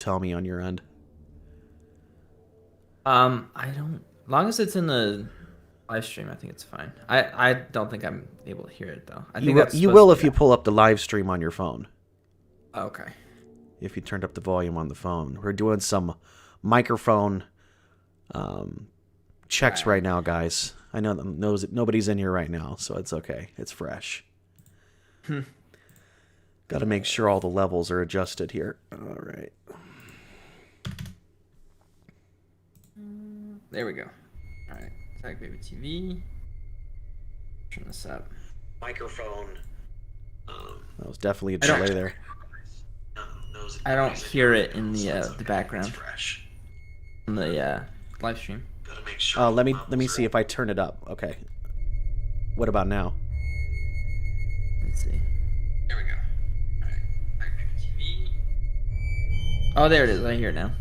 tell me on your end. I don't. As long as it's in the live stream, I think it's fine. I don't think I'm able to hear it though. I think that's You supposed will to if be. you pull up the live stream on your phone. Okay. If you turned up the volume on the phone. We're doing some microphone checks right now, guys. I know that nobody's in here right now, so it's okay. It's fresh. Got to make sure all the levels are adjusted here. All right. There we go. All right. Tag Baby TV. Turn this up. Microphone. That was definitely a delay there. I don't hear it in the background. In the live stream. Let me see if I turn it up. Okay. What about now? Let's see. There we go. All right. Tag Baby TV. Oh, there it is. I hear it now.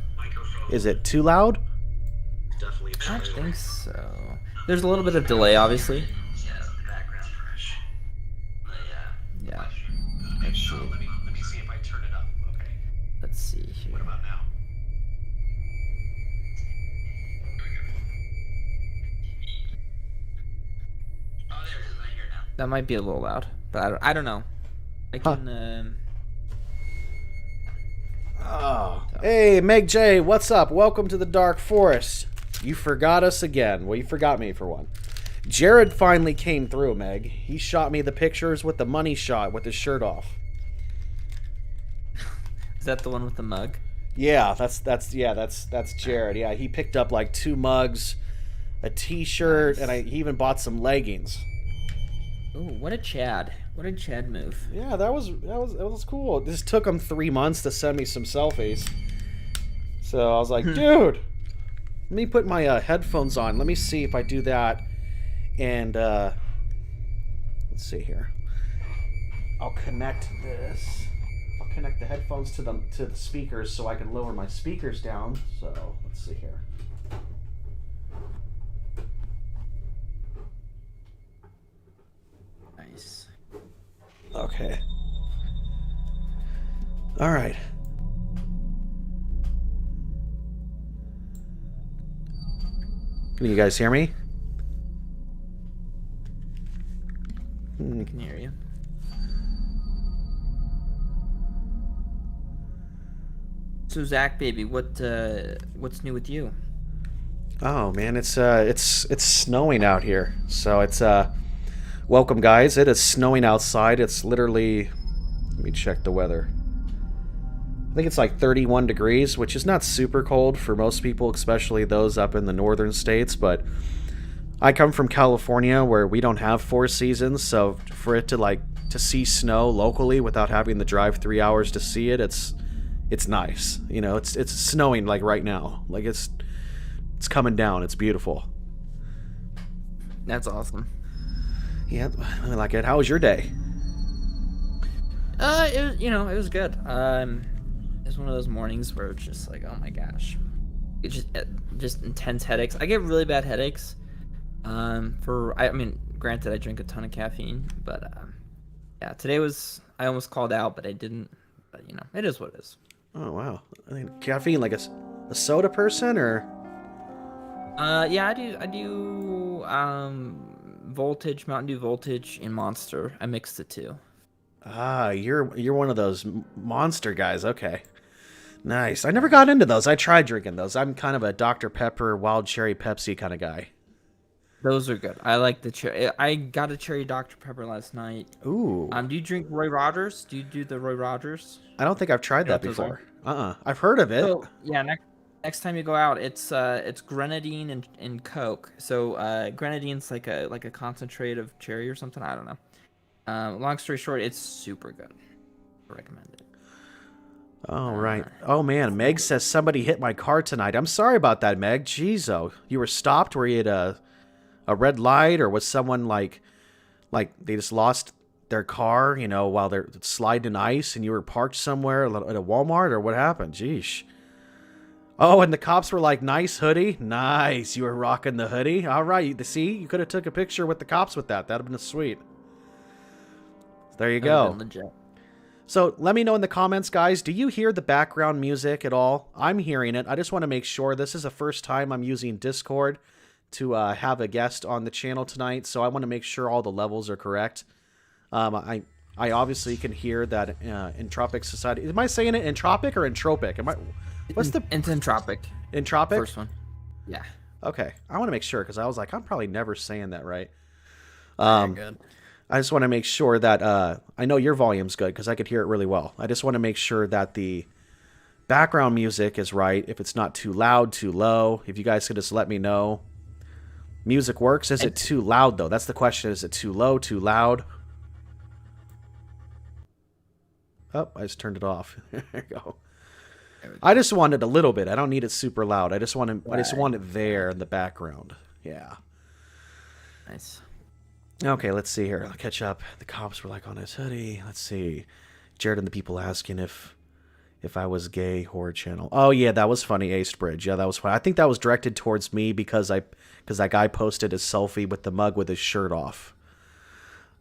Is it too loud? I don't think so. There's a little bit of delay, obviously. Yeah. Let's see. Let me see if I turn it up. Okay. Let's see here. What about now? Oh, there it is. I hear it now. That might be a little loud, but I don't know. I can. Oh. Hey, Meg J, what's up? Welcome to the Dark Forest. You forgot us again. Well, you forgot me for one. Jared finally came through, Meg. He shot me the pictures with the money shot with his shirt off. Is that the one with the mug? Yeah, that's Jared. Yeah, he picked up like 2 mugs, a t-shirt, Nice. and he even bought some leggings. Ooh, what a Chad. What a Chad move. Yeah, that was cool. This took him 3 months to send me some selfies. So I was like, dude, let me put my headphones on. Let me see if I do that. And let's see here. I'll connect this. I'll connect the headphones to the speakers so I can lower my speakers down. So let's see here. Nice. Okay. All right. Can you guys hear me? I can hear you. So Zach, baby, what's new with you? Oh man, it's snowing out here. So it's welcome guys. It is snowing outside. It's literally, let me check the weather. I think it's like 31 degrees, which is not super cold for most people, especially those up in the northern states, but I come from California where we don't have 4 seasons, so for it to see snow locally without having to drive 3 hours to see it, it's nice. You know, it's snowing like right now. Like it's coming down. It's beautiful. That's awesome. Yeah, I like it. How was your day? It was good. It was one of those mornings where it's just like, oh my gosh, it's just intense headaches. I get really bad headaches. I mean, granted, I drink a ton of caffeine, but yeah, today I almost called out, but I didn't. But it is what it is. Oh wow, I think caffeine, like a soda person, or? Yeah, I do. Voltage, Mountain Dew Voltage, and Monster. I mix the two. Ah, you're one of those monster guys. Okay, nice. I never got into those. I tried drinking those. I'm kind of a Dr. Pepper, wild cherry Pepsi kind of guy. Those are good. I like the cherry. I got a cherry Dr. Pepper last night. Ooh. Do you drink Roy Rogers? Do you do the Roy Rogers? I don't think I've tried that before. I've heard of it. So yeah, next time you go out, it's grenadine and Coke. So grenadine's like a concentrate of cherry or something. I don't know. Long story short, it's super good. I recommend it. Oh right. Oh man, Meg says somebody hit my car tonight. I'm sorry about that, Meg. Jeez, oh, you were stopped? Were you at a red light, or was someone like they just lost their car, while they're sliding in ice, and you were parked somewhere at a Walmart, or what happened? Jeez. Oh, and the cops were like, "Nice hoodie, nice. You were rocking the hoodie. All right. See, you could have took a picture with the cops with that. That'd have been sweet. There you go. So let me know in the comments, guys. Do you hear the background music at all? I'm hearing it. I just want to make sure. This is the first time I'm using Discord to have a guest on the channel tonight, so I want to make sure all the levels are correct. I obviously can hear that Entropic Society. Am I saying it Entropic or Entropic? What's the... It's Entropic. Entropic? First one. Yeah. Okay. I want to make sure, because I was like, I'm probably never saying that right. Very good. I just want to make sure that I know your volume's good because I could hear it really well. I just want to make sure that the background music is right. If it's not too loud, too low, if you guys could just let me know. Music works. Is it too loud, though? That's the question. Is it too low, too loud? Oh, I just turned it off. There you go. I just want it a little bit. I don't need it super loud. I just want it, I just want it there in the background. Yeah. Nice. Okay, let's see here. I'll catch up. The cops were like on his hoodie. Let's see. Jared and the people asking if I was gay, horror channel. Oh yeah, that was funny. Ace Bridge. Yeah, that was funny. I think that was directed towards me because that guy posted a selfie with the mug with his shirt off.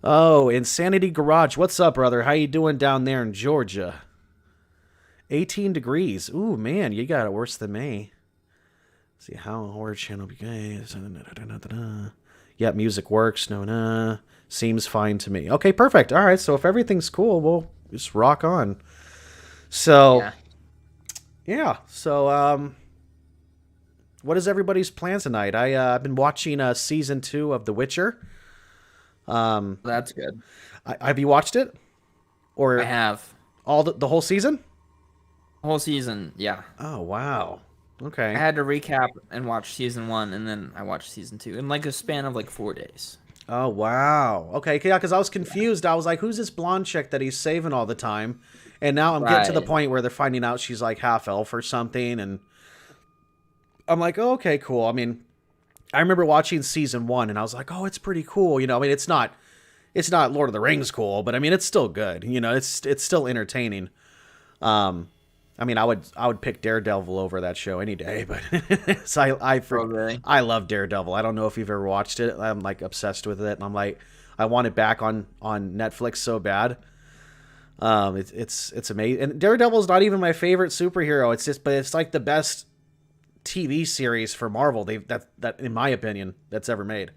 Oh, Insanity Garage. What's up, brother? How you doing down there in Georgia? 18 degrees. Ooh, man, you got it worse than me. Let's see how horror channel be gay. Yeah, music works. No. Seems fine to me. Okay, perfect. All right, so if everything's cool, we'll just rock on. So, yeah. So, what is everybody's plan tonight? I've been watching season 2 of The Witcher. That's good. Have you watched it? Or I have. All the whole season? Whole season, yeah. Oh, wow. Okay. I had to recap and watch season 1, and then I watched season 2 in like a span of like 4 days. Oh, wow. Okay, yeah, because I was confused. I was like, who's this blonde chick that he's saving all the time? And now I'm getting to the point where they're finding out she's like half elf or something, and I'm like, oh, okay, cool. I mean, I remember watching season 1, and I was like, oh, it's pretty cool. You know, I mean, it's not Lord of the Rings cool, but I mean, it's still good. You know, it's still entertaining. I mean, I would pick Daredevil over that show any day, but so I love Daredevil. I don't know if you've ever watched it. I'm like obsessed with it, and I'm like, I want it back on Netflix so bad. It's amazing. And Daredevil's not even my favorite superhero. But it's like the best TV series for Marvel that in my opinion that's ever made.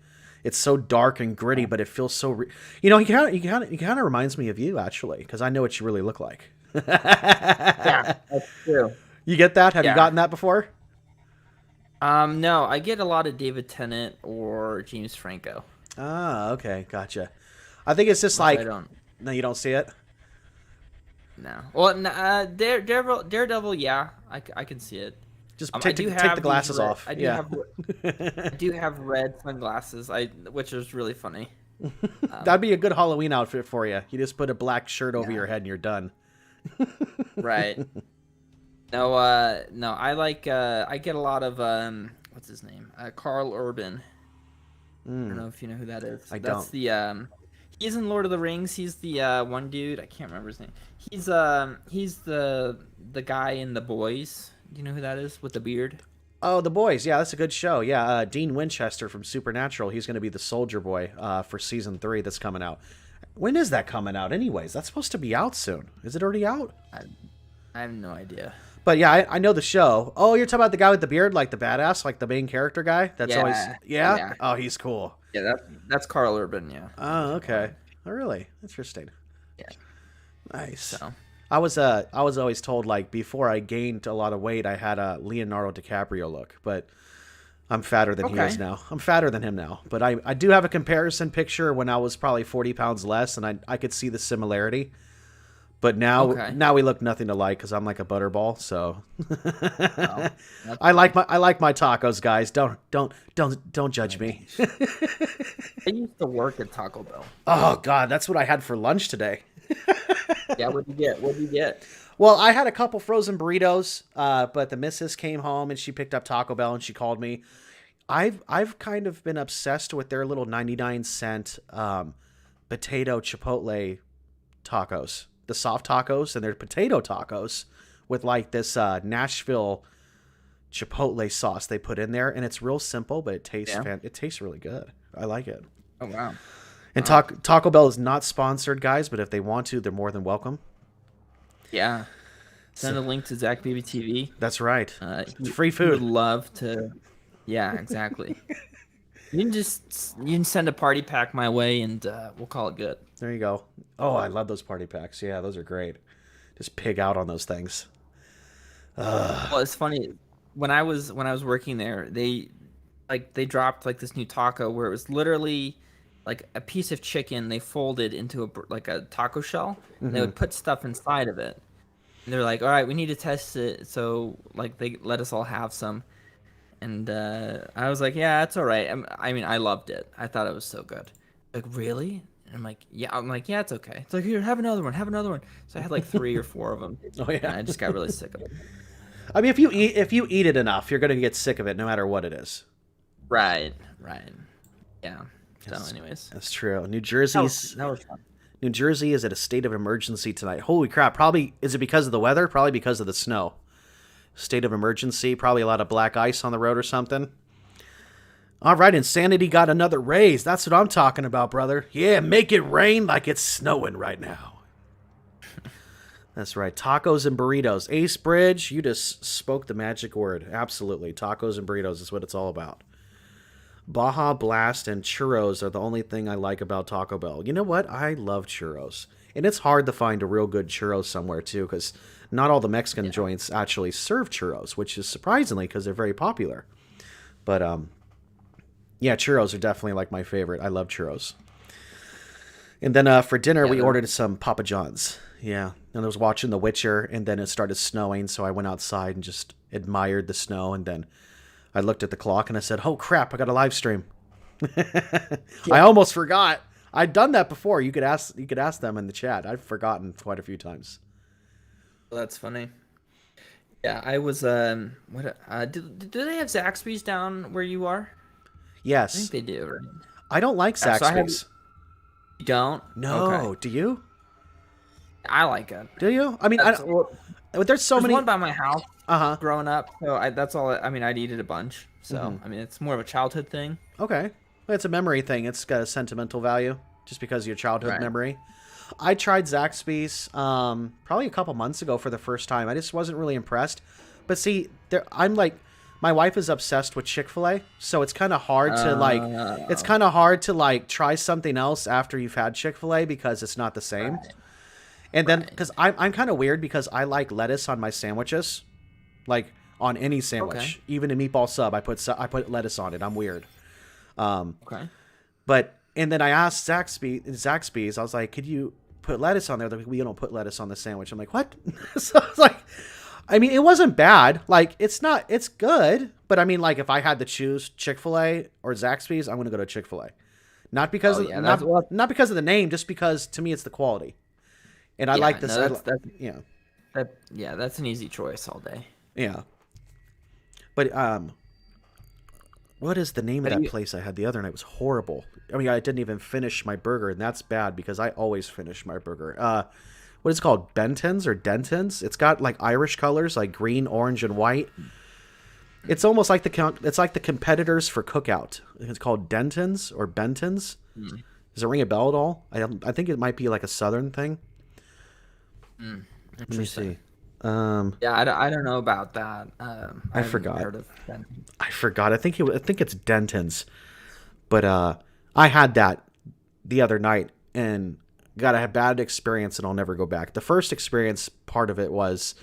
It's so dark and gritty, but it feels so he kind of reminds me of you actually, because I know what you really look like. Yeah, that's true. You get that? Have you gotten that before? No, I get a lot of David Tennant or James Franco. Ah, okay, gotcha. I think it's just like no, you don't see it. No, well, Daredevil, yeah, I can see it. Just take the glasses off. I do have red sunglasses, which is really funny. That'd be a good Halloween outfit for you. You just put a black shirt over your head and you're done. Right. No, I get a lot of what's his name? Carl Urban. I don't know if you know who that is. That's the he's in Lord of the Rings. He's the one dude. I can't remember his name. He's the guy in The Boys. Do you know who that is with the beard? Oh, The Boys. Yeah, that's a good show. Yeah, Dean Winchester from Supernatural. He's going to be the Soldier Boy for season 3 that's coming out. When is that coming out anyways? That's supposed to be out soon. Is it already out? I have no idea. But yeah, I know the show. Oh, you're talking about the guy with the beard, like the badass, like the main character guy? That's always... Yeah? Oh, he's cool. Yeah, that's Carl Urban, yeah. Oh, okay. Oh, really? Interesting. Yeah. Nice. So... I was always told, like, before I gained a lot of weight, I had a Leonardo DiCaprio look, but I'm fatter than he is now. I'm fatter than him now, but I do have a comparison picture when I was probably 40 pounds less, and I could see the similarity. But now we look nothing alike because I'm like a butterball. So I like my tacos, guys. Don't judge me. I used to work at Taco Bell. Oh God, that's what I had for lunch today. Yeah, what'd you get? Well, I had a couple frozen burritos, but the missus came home and she picked up Taco Bell and she called me. I've kind of been obsessed with their little 99-cent potato chipotle tacos, the soft tacos, and their potato tacos with like this Nashville chipotle sauce they put in there, and it's real simple, but it tastes really good. I like it. Oh wow. And Taco Bell is not sponsored, guys, but if they want to, they're more than welcome. Yeah. So, Send a link to Zach BBTV. that's right. It's free He would food. love to. Yeah, exactly. You can send a party pack my way, and we'll call it good. There you go. Oh, I love those party packs. Yeah, those are great. Just pig out on those things. Well, it's funny. When I was working there, they dropped like this new taco where it was literally like a piece of chicken they folded into like a taco shell. And they would put stuff inside of it. And they're like, "All right, we need to test it." So like they let us all have some. And I was like, "Yeah, that's all right." I mean, I loved it. I thought it was so good. Like, really? And I'm like, "Yeah." I'm like, "Yeah, it's okay." It's like, "Here, have another one. Have another one." So I had like 3 or 4 of them. Oh And yeah. I just got really sick of it. I mean, if you eat it enough, you're gonna get sick of it, no matter what it is. Right. Yeah. So, Yes, anyways, that's true. that was fun. New Jersey is at a state of emergency tonight. Holy crap! Probably is it because of the weather? Probably because of the snow. State of emergency. Probably a lot of black ice on the road or something. All right, Insanity got another raise. That's what I'm talking about, brother. Yeah, make it rain like it's snowing right now. That's right. Tacos and burritos. Ace Bridge, you just spoke the magic word. Absolutely. Tacos and burritos is what it's all about. Baja Blast and churros are the only thing I like about Taco Bell. You know what? I love churros. And it's hard to find a real good churros somewhere, too, because not all the Mexican joints actually serve churros, which is surprisingly because they're very popular. But, yeah, churros are definitely like my favorite. I love churros. And then for dinner, we ordered some Papa John's. Yeah. And I was watching The Witcher, and then it started snowing, so I went outside and just admired the snow, and then I looked at the clock and I said, "Oh crap, I got a live stream." I almost forgot. I'd done that before. You could ask them in the chat. I've forgotten quite a few times. Well, that's funny. Yeah, I was do they have Zaxby's down where you are? I Yes. think they do, right? I don't like So Zaxby's. You don't? No, Okay. do you? I like it. Do you? I mean, There's there's so many. one by my house Uh-huh. growing up, so that's all. I mean, I'd eat it a bunch. So I mean, it's more of a childhood thing. Okay. Well, it's a memory thing. It's got a sentimental value just because of your childhood Right. memory. I tried Zaxby's probably a couple months ago for the first time. I just wasn't really impressed. But see, I'm like, my wife is obsessed with Chick-fil-A, so it's kind of hard to try something else after you've had Chick-fil-A because it's not the same. Right. And then because I'm kind of weird because I like lettuce on my sandwiches, like on any sandwich, Okay. even a meatball sub. I put lettuce on it. I'm weird. Okay. And then I asked Zaxby's, I was like, "Could you put lettuce on there?" They're like, "We don't put lettuce on the sandwich." I'm like, "What?" So I was like, I mean, it wasn't bad. Like, it's good. But I mean, like, if I had to choose Chick-fil-A or Zaxby's, I'm going to go to Chick-fil-A. Not because not because of the name, just because to me it's the quality. And I like this. No, that's an easy choice all day. Yeah. But what is the name of that place I had the other night? It was horrible. I mean, I didn't even finish my burger, and that's bad because I always finish my burger. What is it called? Benton's or Denton's? It's got like Irish colors, like green, orange, and white. It's almost like the competitors for Cookout. It's called Denton's or Benton's. Does it ring a bell at all? I think it might be like a southern thing. Let me see. Yeah, I don't know about that. I forgot. Heard of that. I forgot. I think it's Denton's. But I had that the other night and got a bad experience, and I'll never go back. The first experience part of it was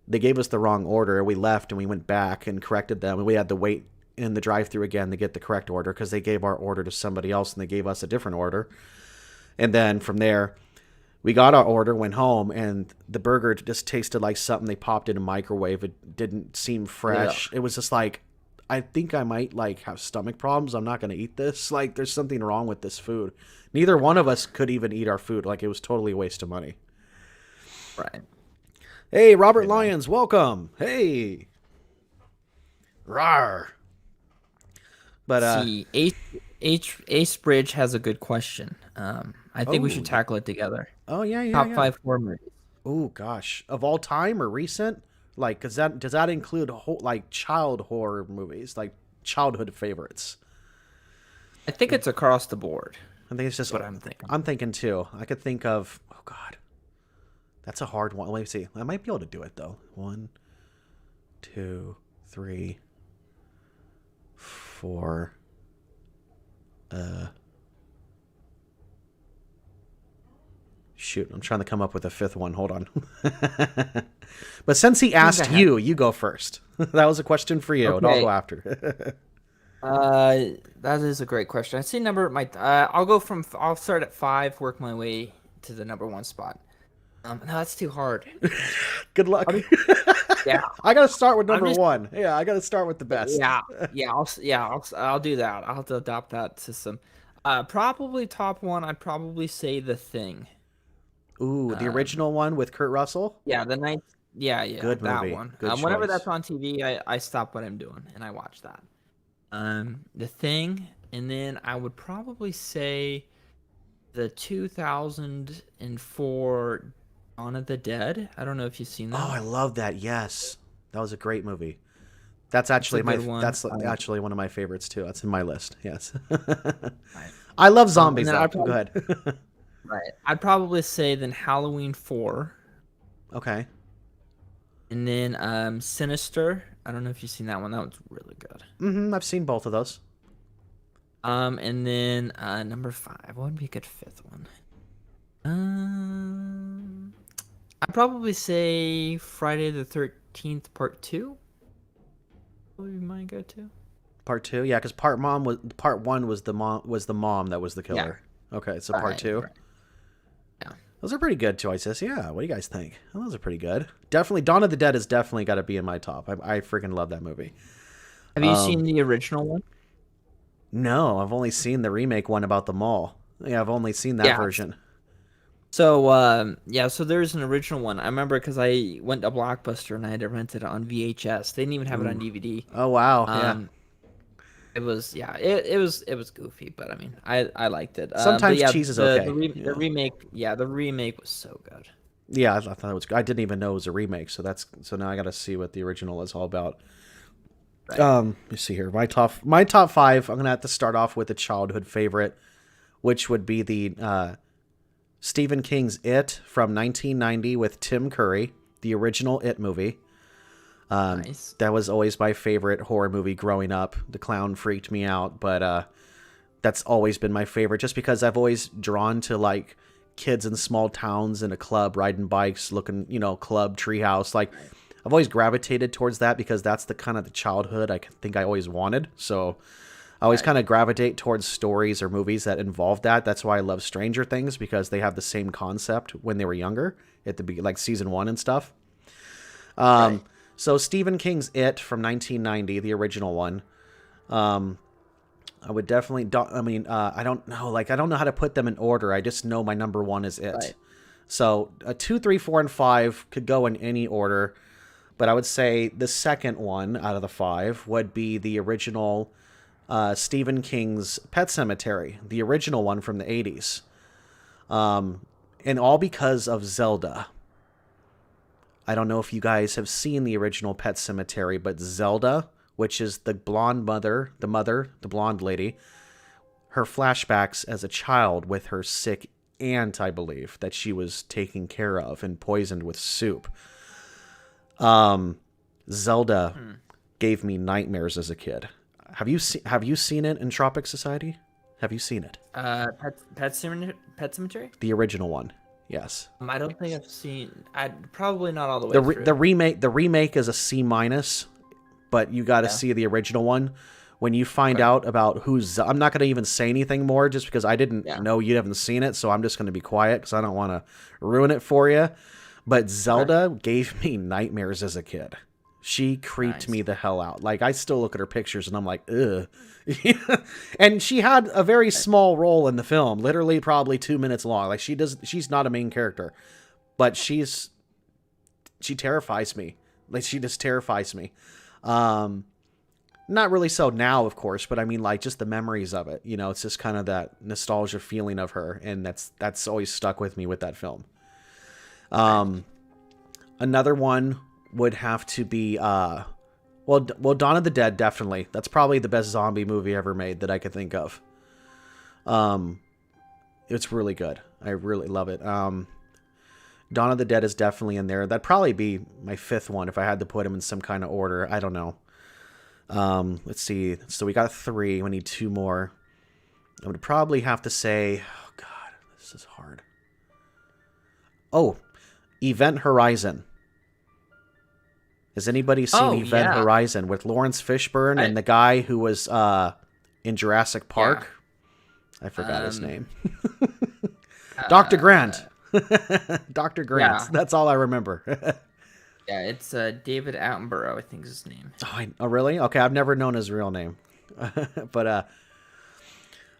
they gave us the wrong order. We left and we went back and corrected them, and we had to wait in the drive-thru again to get the correct order because they gave our order to somebody else and they gave us a different order. And then from there, we got our order, went home, and the burger just tasted like something they popped in a microwave. It didn't seem fresh. Yeah. It was just like, I think I might like have stomach problems. I'm not going to eat this. Like, there's something wrong with this food. Neither one of us could even eat our food. Like, it was totally a waste of money. Right. Hey, Robert Lyons, welcome. Hey. Rawr. But see, Ace Bridge has a good question. I think we should tackle it together. Oh yeah. Top 5 horror movies. Oh gosh, of all time or recent? Like, does that include like child horror movies, like childhood favorites? I think it's across the board. I think it's just what I'm thinking. I'm thinking too. I could think of That's a hard one. Let me see. I might be able to do it though. 1, 2, 3, 4. Shoot, I'm trying to come up with a fifth one. Hold on. But since he asked you, you go first. That was a question for you, and I'll go after. That is a great question. I see number I'll start at 5, work my way to the number 1 spot. No, that's too hard. Good luck. Yeah, I gotta start with number 1. Yeah, I gotta start with the best. I'll do that. I'll have to adopt that system. Probably top 1. I'd probably say The Thing. Ooh, the original one with Kurt Russell. Yeah, Yeah, good that movie. one. Good Whenever choice. that's on TV, I stop what I'm doing and I watch that. The Thing, and then I would probably say the 2004 Dawn of the Dead. I don't know if you've seen that. Oh, I love that. Yes, that was a great movie. That's actually actually one of my favorites too. That's in my list. Yes. Right. I love zombies. Go ahead. Right. I'd probably say then Halloween 4. Okay. And then Sinister. I don't know if you've seen that one. That one's really good. I've seen both of those. And then number 5. What would be a good 5th one? I'd probably say Friday the 13th Part 2. What would be my go-to? Part 2, yeah, because part 1 was the mom that was the killer. Yeah. Okay, so part 2. Right. Yeah. Those are pretty good choices. Yeah, what do you guys think? Well, those are pretty good. Definitely, Dawn of the Dead has definitely got to be in my top. I freaking love that movie. Have you seen the original one? No, I've only seen the remake one about the mall. Yeah, I've only seen that version. So, so there's an original one. I remember because I went to Blockbuster and I had to rent it on VHS. They didn't even have it on DVD. Oh, wow. Yeah. It was it was goofy, but I mean I liked it. Sometimes cheese is okay. The remake was so good. Yeah, I thought it was. I didn't even know it was a remake, so now I got to see what the original is all about. Right. Let me see here. My top 5. I'm gonna have to start off with a childhood favorite, which would be the Stephen King's It from 1990 with Tim Curry, the original It movie. Nice. That was always my favorite horror movie growing up. The clown freaked me out, but that's always been my favorite just because I've always drawn to like kids in small towns in a club riding bikes, looking, club treehouse. Like I've always gravitated towards that because that's the kind of the childhood I think I always wanted. So I always kind of gravitate towards stories or movies that involve that. That's why I love Stranger Things, because they have the same concept when they were younger at the like season 1 and stuff. So Stephen King's It from 1990, the original one. I would definitely. I don't know. Like I don't know how to put them in order. I just know my number 1 is It. Right. So 2, 3, 4, and 5 could go in any order, but I would say the second one out of the 5 would be the original Stephen King's Pet Sematary, the original one from the 80s, and all because of Zelda. I don't know if you guys have seen the original Pet Sematary, but Zelda, which is the blonde mother, the blonde lady, her flashbacks as a child with her sick aunt, I believe, that she was taking care of and poisoned with soup. Zelda gave me nightmares as a kid. Have you seen it in Entropic Society? Have you seen it? Pet Sematary? The original one. Yes. I don't think I've seen. Probably not all the way through. The remake is a C-, but you got to see the original one. When you find out about I'm not going to even say anything more, just because I didn't know you haven't seen it, so I'm just going to be quiet because I don't want to ruin it for you. But Zelda gave me nightmares as a kid. She creeped me the hell out. Like I still look at her pictures and I'm like, ugh. And she had a very small role in the film, literally probably 2 minutes long. Like she's not a main character, but she terrifies me. Like she just terrifies me. Not really so now, of course, but I mean like just the memories of it. It's just kind of that nostalgia feeling of her, and that's always stuck with me with that film. Another one would have to be Dawn of the Dead, definitely. That's probably the best zombie movie ever made that I could think of. It's really good. I really love it. Dawn of the Dead is definitely in there. That'd probably be my fifth one if I had to put them in some kind of order. I don't know. Let's see. So we got 3. We need 2 more. I would probably have to say, oh God, this is hard. Oh, Event Horizon. Has anybody seen Event Horizon with Lawrence Fishburne and the guy who was in Jurassic Park? Yeah. I forgot his name. Dr. Grant. Dr. Grant. Yeah. That's all I remember. Yeah, it's David Attenborough, I think is his name. Oh, really? Okay, I've never known his real name. But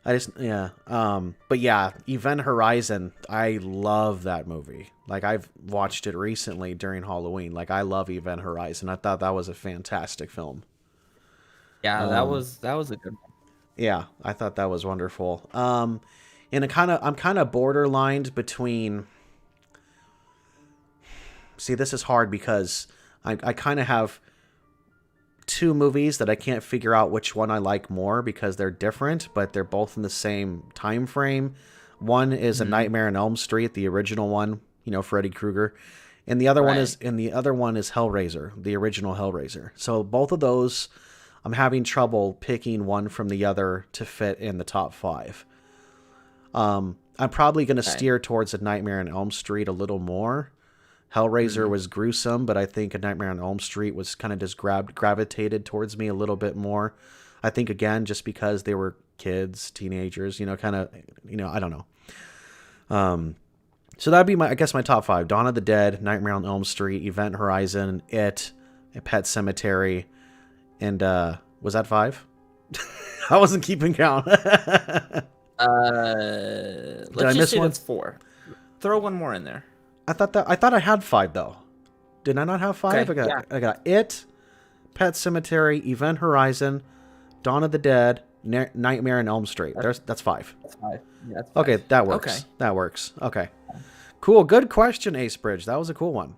I just, yeah. But yeah, Event Horizon, I love that movie. Like, I've watched it recently during Halloween. Like, I love Event Horizon. I thought that was a fantastic film. Yeah, that was a good one. Yeah, I thought that was wonderful. And I'm kind of borderlined between. See, this is hard because I kind of have 2 movies that I can't figure out which one I like more because they're different, but they're both in the same time frame. One is A Nightmare on Elm Street, the original one, Freddy Krueger, and the other one is Hellraiser, the original Hellraiser. So both of those, I'm having trouble picking one from the other to fit in the top 5. I'm probably going to steer towards A Nightmare on Elm Street a little more. Hellraiser was gruesome, but I think A Nightmare on Elm Street was kind of just gravitated towards me a little bit more. I think, again, just because they were kids, teenagers, kind of, I don't know. So that'd be my top 5. Dawn of the Dead, Nightmare on Elm Street, Event Horizon, It, Pet Sematary, and was that 5? I wasn't keeping count. Let's just say that's 4. Throw one more in there. I thought I had 5 though. Did I not have 5? Okay, I got It, Pet Sematary, Event Horizon, Dawn of the Dead, Nightmare on Elm Street. That's 5. That's 5. Yeah, that's 5. Okay, that works. Okay. That works. Okay. Cool. Good question, Ace Bridge. That was a cool one.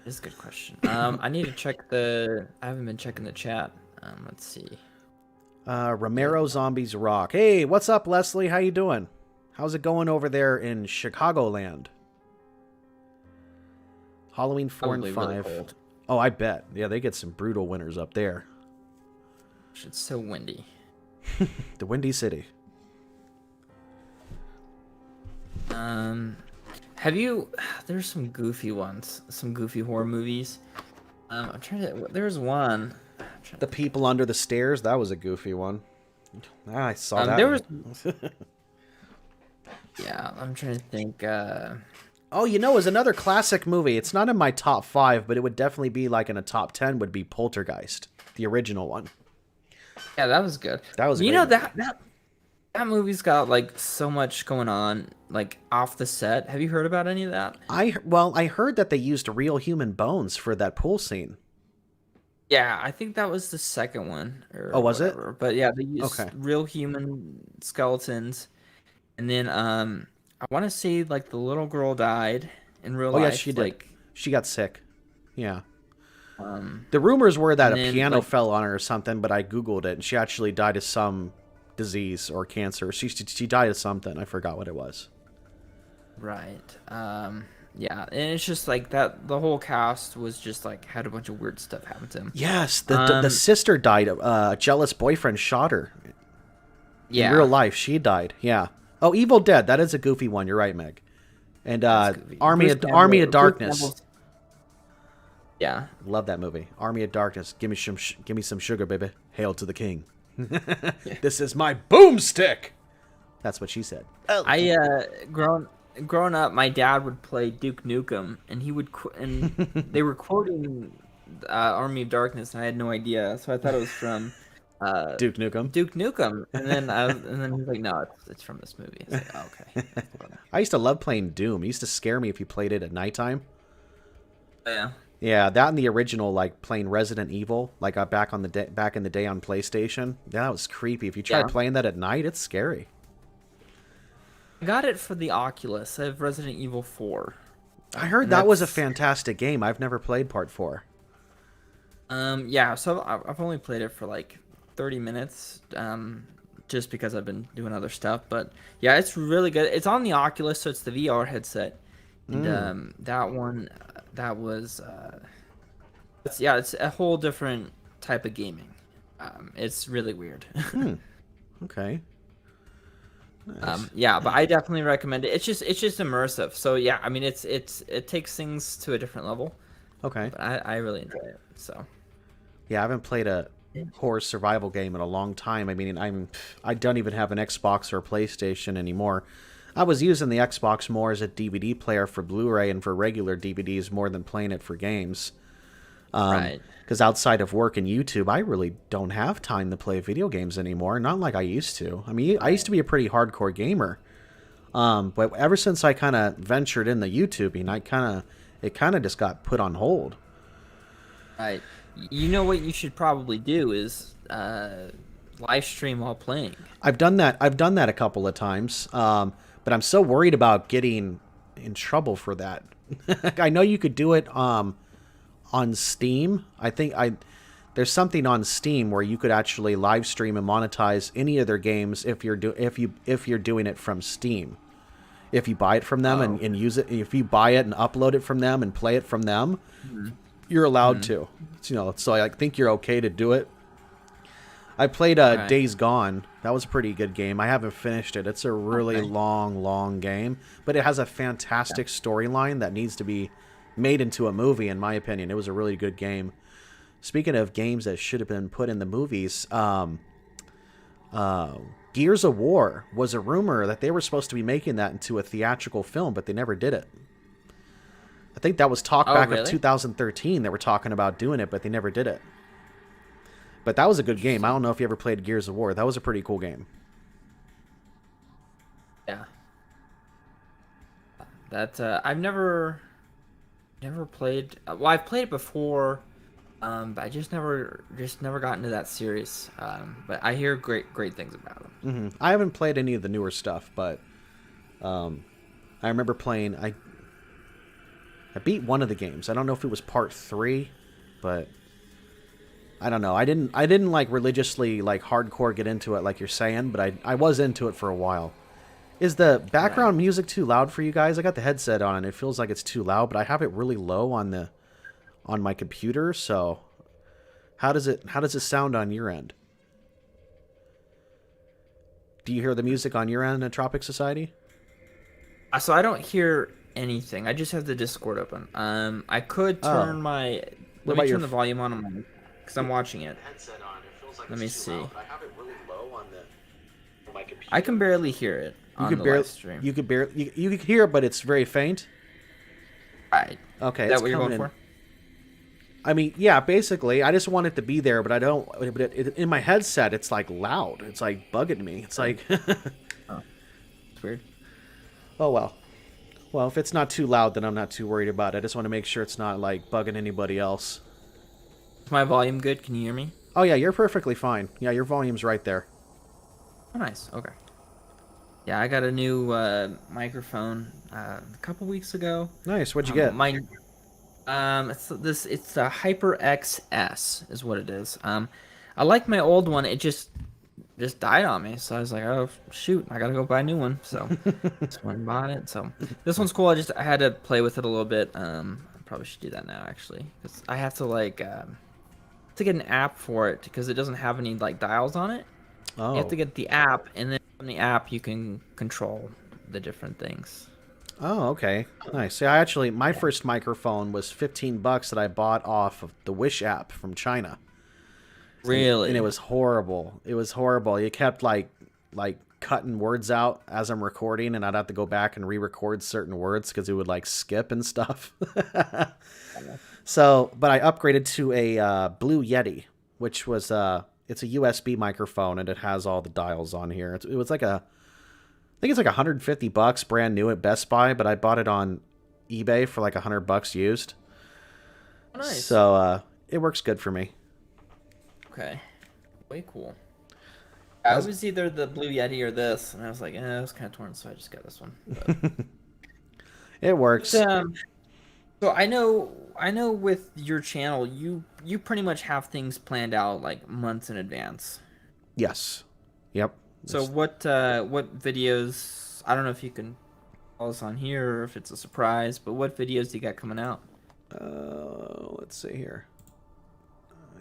This is a good question. I need to check I haven't been checking the chat. Let's see. Romero Zombies Rock. Hey, what's up, Leslie? How you doing? How's it going over there in Chicagoland? Halloween 4 and 5. Really, oh, I bet. Yeah, they get some brutal winters up there. It's so windy. The Windy City. Have you? There's some goofy ones, some goofy horror movies. I'm trying to. There's one. The People Under the Stairs. That was a goofy one. I saw that. There was. Yeah, I'm trying to think. Oh, is another classic movie. It's not in my top 5, but it would definitely be like in a top 10. Would be Poltergeist, the original one. Yeah, that was good. That was. That movie's got like so much going on, like off the set. Have you heard about any of that? I heard that they used real human bones for that pool scene. Yeah, I think that was the second one. Was it? But yeah, they used real human skeletons, and then I want to say like the little girl died in real life. Oh yeah, she did. She got sick. Yeah. The rumors were that a piano fell on her or something, but I googled it, and she actually died of some disease or cancer. She died of something. I forgot what it was. Right. Yeah, and it's just like that. The whole cast was just like had a bunch of weird stuff happen to him. Yes, the sister died. A jealous boyfriend shot her. Yeah. In real life, she died. Yeah. Oh, Evil Dead. That is a goofy one. You're right, Meg. And Army of Darkness. Yeah. Love that movie. Army of Darkness. Give me some sugar, baby. Hail to the king. This is my boomstick. That's what she said. I growing up, my dad would play Duke Nukem, and he would and they were quoting Army of Darkness, and I had no idea, so I thought it was from Duke Nukem. Duke Nukem, and then he's like, no, it's from this movie. I was like, oh, okay. I used to love playing Doom. It used to scare me if you played it at nighttime. Yeah. Yeah, that and the original, like playing Resident Evil, like back in the day on PlayStation. Yeah, that was creepy. If you try playing that at night, it's scary. I got it for the Oculus. I have Resident Evil 4. I heard that was a fantastic game. I've never played Part 4. Yeah, so I've only played it for like 30 minutes, just because I've been doing other stuff. But yeah, it's really good. It's on the Oculus, so it's the VR headset. And that one, that was, it's a whole different type of gaming. It's really weird. Okay. Nice. Yeah, but I definitely recommend it. It's just immersive. So yeah, I mean, it takes things to a different level. Okay. But I really enjoy it. So Yeah, I haven't played a horror survival game in a long time. I mean, I don't even have an Xbox or a PlayStation anymore. I was using the Xbox more as a DVD player for Blu-ray and for regular DVDs more than playing it for games. right. Because outside of work and YouTube, I really don't have time to play video games anymore. Not like I used to. I mean, I used to be a pretty hardcore gamer. But ever since I kind of ventured into YouTubing, it kind of just got put on hold. Right. You know what you should probably do is live stream while playing. I've done that. I've done that a couple of times. But I'm so worried about getting in trouble for that. I know you could do it on Steam. There's something on Steam where you could actually live stream and monetize any of their games if you're doing it from Steam. If you buy it from them and use it, if you buy it and upload it from them and play it from them, you're allowed to. So I think you're okay to do it. I played Days Gone. That was a pretty good game. I haven't finished it. It's a really long game, but it has a fantastic storyline that needs to be made into a movie, in my opinion. It was a really good game. Speaking of games that should have been put in the movies, Gears of War was a rumor that they were supposed to be making that into a theatrical film, but they never did it. I think that was talk back in 2013. They were talking about doing it, but they never did it. But that was a good game. I don't know if you ever played Gears of War. That was a pretty cool game. Yeah. That I've never played. Well, I've played it before, but I just never got into that series. But I hear great things about them. I haven't played any of the newer stuff, but I remember playing. I beat one of the games. I don't know if it was part 3, but I don't know. I didn't like religiously like hardcore get into it like you're saying, but I was into it for a while. Is the background music too loud for you guys? I got the headset on and it feels like it's too loud, but I have it really low on my computer, so how does it sound on your end? Do you hear the music on your end, Entropic Society? So I don't hear anything. I just have the Discord open. I could turn my let me turn the volume on because I'm watching it. Let me see. I can barely hear it on the live stream. You can hear it, but it's very faint. Right. Okay. Is that what you're going for? I mean, yeah, basically. I just want it to be there, but I don't. But in my headset, it's like loud. It's like bugging me. It's like. Oh, it's weird. Oh well. Well, if it's not too loud, then I'm not too worried about it. I just want to make sure it's not like bugging anybody else. Is my volume good? Can you hear me? Oh yeah, you're perfectly fine. Yeah, your volume's right there. Oh, nice. Okay. Yeah, I got a new microphone a couple weeks ago. Nice. What'd you get? It's a HyperX S is what it is. I like my old one. It just died on me, so I was like, oh shoot, I gotta go buy a new one. So just went and bought it. So this one's cool. I had to play with it a little bit. I probably should do that now actually, because I have to to get an app for it because it doesn't have any like dials on it. Oh. You have to get the app, and then from the app you can control the different things. Oh, okay. Nice. Yeah, my first microphone was $15 that I bought off of the Wish app from China. Really? And it was horrible. It was horrible. You kept like cutting words out as I'm recording, and I'd have to go back and re-record certain words because it would like skip and stuff. So, but I upgraded to a Blue Yeti, which was it's a USB microphone, and it has all the dials on here. It was like I think it's like $150 brand new at Best Buy, but I bought it on eBay for like $100 used. Oh, nice. So it works good for me. Okay. Way cool. I was either the Blue Yeti or this, and I was like, I was kind of torn, so I just got this one. It works. But, so I know with your channel, you pretty much have things planned out like months in advance. Yes. Yep. So what videos? I don't know if you can us on here or if it's a surprise. But what videos do you got coming out? Let's see here.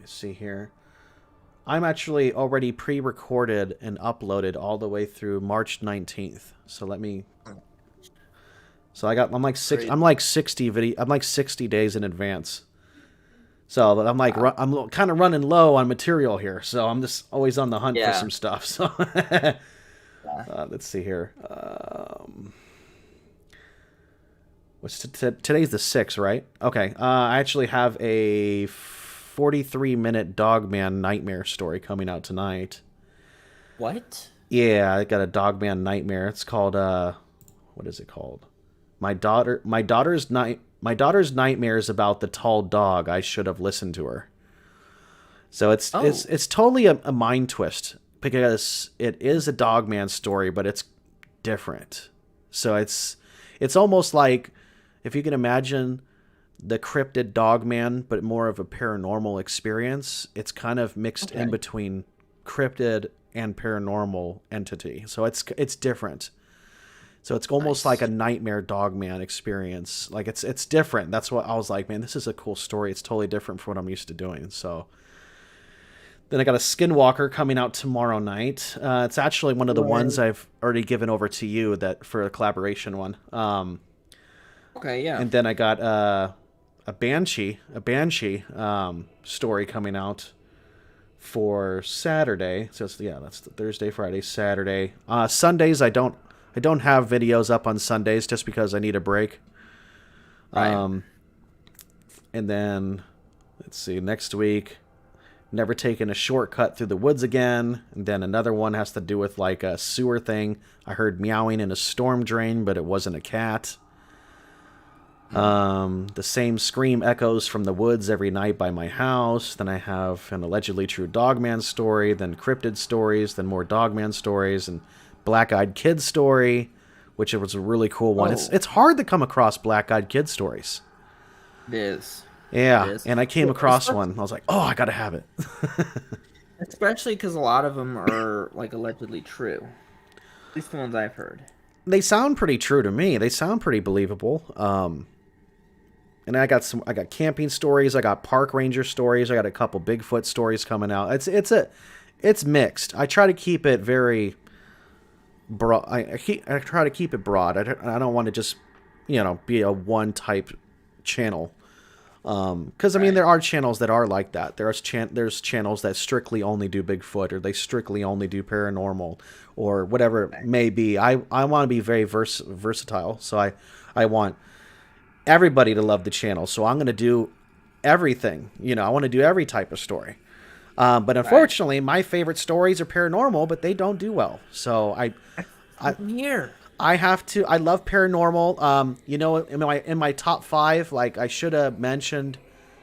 I see here. I'm actually already pre-recorded and uploaded all the way through March 19th. So let me. So I'm like 60 days in advance. So I'm like I'm kind of running low on material here. So I'm just always on the hunt for some stuff. So let's see here. Today's the 6th, right? Okay. I actually have a 43-minute Dogman Nightmare story coming out tonight. What? Yeah, I got a Dogman Nightmare. It's called what is it called? My daughter's nightmare is about the tall dog. I should have listened to her. So it's totally a mind twist because it is a Dogman story, but it's different. So it's almost like if you can imagine the cryptid Dogman, but more of a paranormal experience. It's kind of mixed in between cryptid and paranormal entity. So it's different. So it's almost like a nightmare Dogman experience. Like it's different. That's what I was like, man, this is a cool story. It's totally different from what I'm used to doing. So then I got a Skinwalker coming out tomorrow night. It's actually one of the ones I've already given over to you that for a collaboration one. Okay, yeah. And then I got a Banshee story coming out for Saturday. So that's the Thursday, Friday, Saturday. Sundays I don't have videos up on Sundays just because I need a break. Right. And then let's see, next week, never taken a shortcut through the woods again. And then another one has to do with like a sewer thing. I heard meowing in a storm drain, but it wasn't a cat. The same scream echoes from the woods every night by my house. Then I have an allegedly true Dogman story, then cryptid stories, then more Dogman stories, and Black-Eyed Kid story, which was a really cool one. It's hard to come across Black-Eyed Kid stories. It is. Yeah, It is. and I came across one. I was like, oh, I gotta have it. Especially because a lot of them are like allegedly true. At least the ones I've heard. They sound pretty true to me. They sound pretty believable. And I got camping stories. I got park ranger stories. I got a couple Bigfoot stories coming out. It's mixed. I try to keep it very broad. I try to keep it broad. I don't want to just be a one type channel. Because I mean there are channels that are like that. There's channels that strictly only do Bigfoot, or they strictly only do paranormal, or whatever it may be. I want to be very versatile. So I want everybody to love the channel. So I'm going to do everything. I want to do every type of story. But unfortunately, my favorite stories are paranormal, but they don't do well. So I'm here. I have to. I love paranormal. In my top 5, like I should have mentioned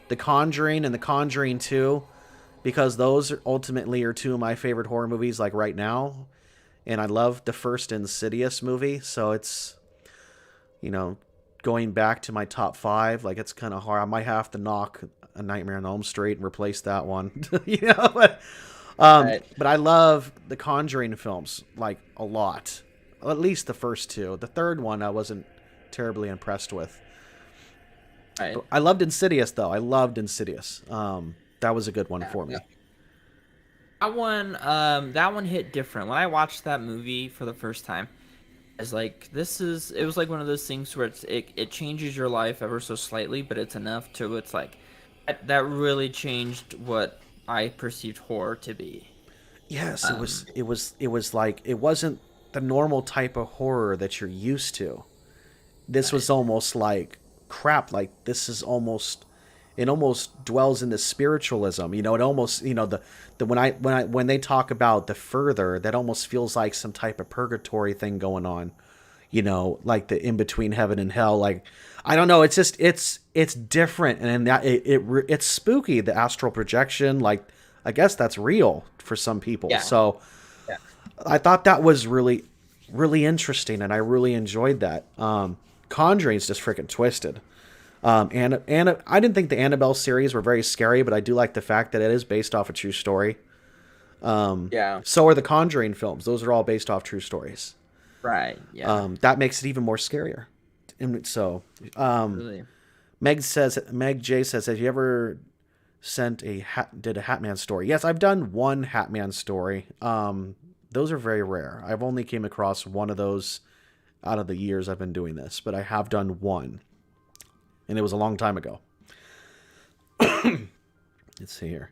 The Conjuring and The Conjuring 2, because those ultimately are 2 of my favorite horror movies, like right now. And I love the first Insidious movie, so it's going back to my top 5. Like it's kind of hard. I might have to knock A Nightmare on Elm Street and replace that one. But I love the Conjuring films like a lot. At least the first 2. The third one I wasn't terribly impressed with. Right. I loved Insidious, though. I loved Insidious. That was a good one for me. That one hit different. When I watched that movie for the first time, I was like, it was like one of those things where it changes your life ever so slightly, but it's enough to, it's like, that really changed what I perceived horror to be. Yes, it was like, it wasn't the normal type of horror that you're used to. This was almost like crap. Like this is it almost dwells into spiritualism. It almost when they talk about the further, that almost feels like some type of purgatory thing going on. Like the in between heaven and hell. Like I don't know. It's just it's different, and that it's spooky. The astral projection, like I guess that's real for some people. Yeah. So. Yeah. I thought that was really, really interesting, and I really enjoyed that. Conjuring's just freaking twisted. And I didn't think the Annabelle series were very scary, but I do like the fact that it is based off a true story. So are the Conjuring films. Those are all based off true stories. Right. Yeah. That makes it even more scarier. And so, Really. Meg J says, have you ever did a Hatman story? Yes, I've done one Hatman story. Those are very rare. I've only came across one of those out of the years I've been doing this, but I have done one, and it was a long time ago. Let's see here.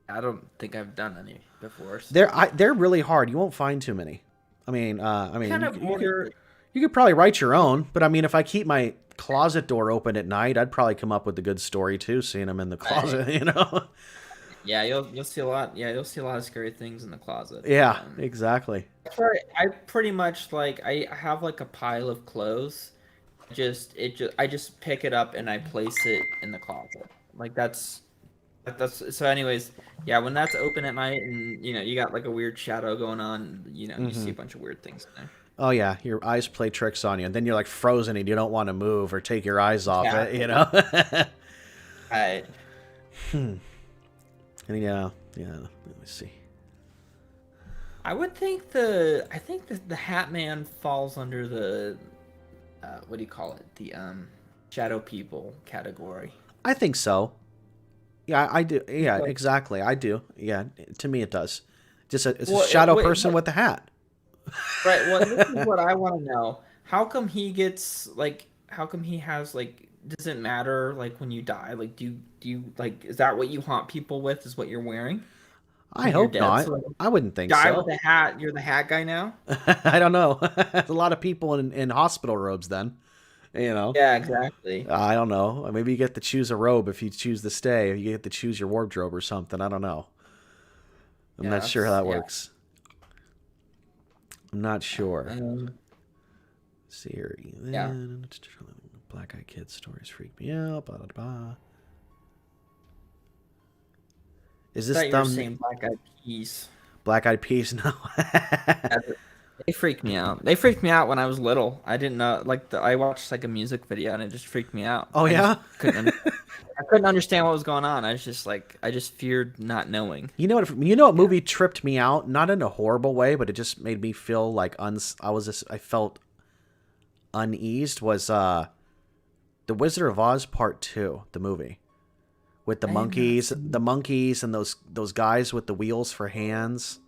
I don't think I've done any before. So. They're really hard. You won't find too many. I mean, Kind you could probably write your own, but I mean, if I keep my closet door open at night, I'd probably come up with a good story too, seeing them in the closet, you know? Yeah, you'll see a lot. Yeah, you'll see a lot of scary things in the closet. Yeah, exactly. That's where I pretty much I have like a pile of clothes. I just pick it up and I place it in the closet. Like that's so. Anyways, yeah, when that's open at night and you got like a weird shadow going on, you see a bunch of weird things in there. Oh yeah, your eyes play tricks on you, and then you're like frozen and you don't want to move or take your eyes off it, you know? Right. And yeah. Let me see. I think that the Hat Man falls under the what do you call it? The shadow people category. I think so. Yeah, I do. Yeah, exactly. I do. Yeah, to me it does. It's a shadow person with a hat. Right. Well, this is what I want to know. How come he gets How come he has Does it matter when you die? Do you Is that what you haunt people with? Is what you're wearing? I hope not. So I wouldn't think die so. With a hat. You're the hat guy now. I don't know. There's a lot of people in hospital robes then. Yeah, exactly. I don't know. Maybe you get to choose a robe if you choose to stay. You get to choose your wardrobe or something. I don't know. I'm not sure how that works. I'm not sure. Let's see here. Yeah. Black Eyed Kids stories freak me out. Blah, blah, blah. Is this the same Black Eyed Peas? Black Eyed Peas? No. They freaked me out. They freaked me out when I was little. I didn't know. I watched a music video and it just freaked me out. Oh yeah. I couldn't understand what was going on. I was just I just feared not knowing. You know what movie tripped me out? Not in a horrible way, but it just made me feel I felt uneased. Was The Wizard of Oz Part 2, the movie, with the monkeys and those guys with the wheels for hands.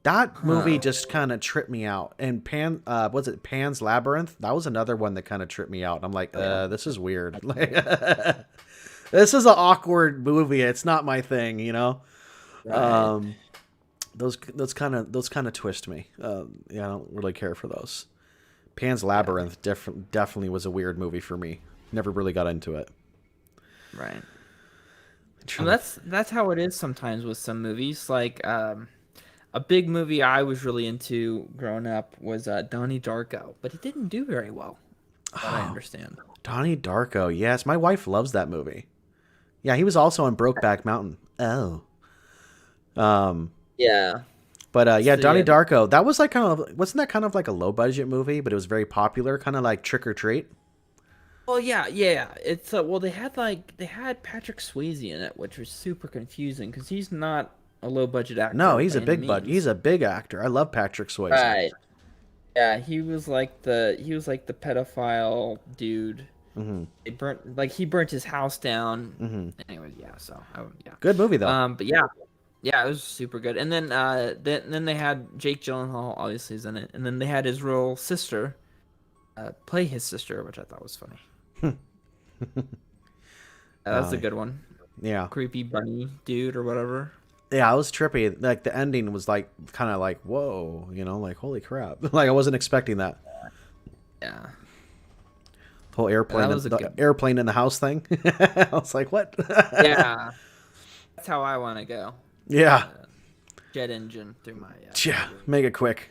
That movie just kind of tripped me out. And Pan's Labyrinth? That was another one that kind of tripped me out. I'm like, this is weird. This is an awkward movie. It's not my thing, Right. Those kind of twist me. I don't really care for those. Pan's Labyrinth definitely was a weird movie for me. Never really got into it. Right. Well, that's how it is sometimes with some movies. A big movie I was really into growing up was Donnie Darko, but it didn't do very well. I understand. Donnie Darko, yes. My wife loves that movie. Yeah, he was also on Brokeback Mountain. Oh. Yeah. But Donnie Darko, that was wasn't that kind of like a low budget movie, but it was very popular, kind of like Trick or Treat? Well, yeah. It's they had Patrick Swayze in it, which was super confusing because he's not a low budget actor. No, he's a big He's a big actor. I love Patrick Swayze. Right. Yeah, he was like the pedophile dude. Mm-hmm. He burnt his house down. Mm-hmm. Anyway, yeah. So yeah. Good movie though. But yeah, it was super good. And then then they had Jake Gyllenhaal, obviously, is in it, and then they had his real sister play his sister, which I thought was funny. That's a good one. Yeah. Creepy bunny dude or whatever. Yeah, it was trippy. The ending was kind of whoa, holy crap. I wasn't expecting that. Yeah. The whole airplane in the house thing. I was like, what? Yeah. That's how I want to go. Yeah. Jet engine through my... yeah, make it quick.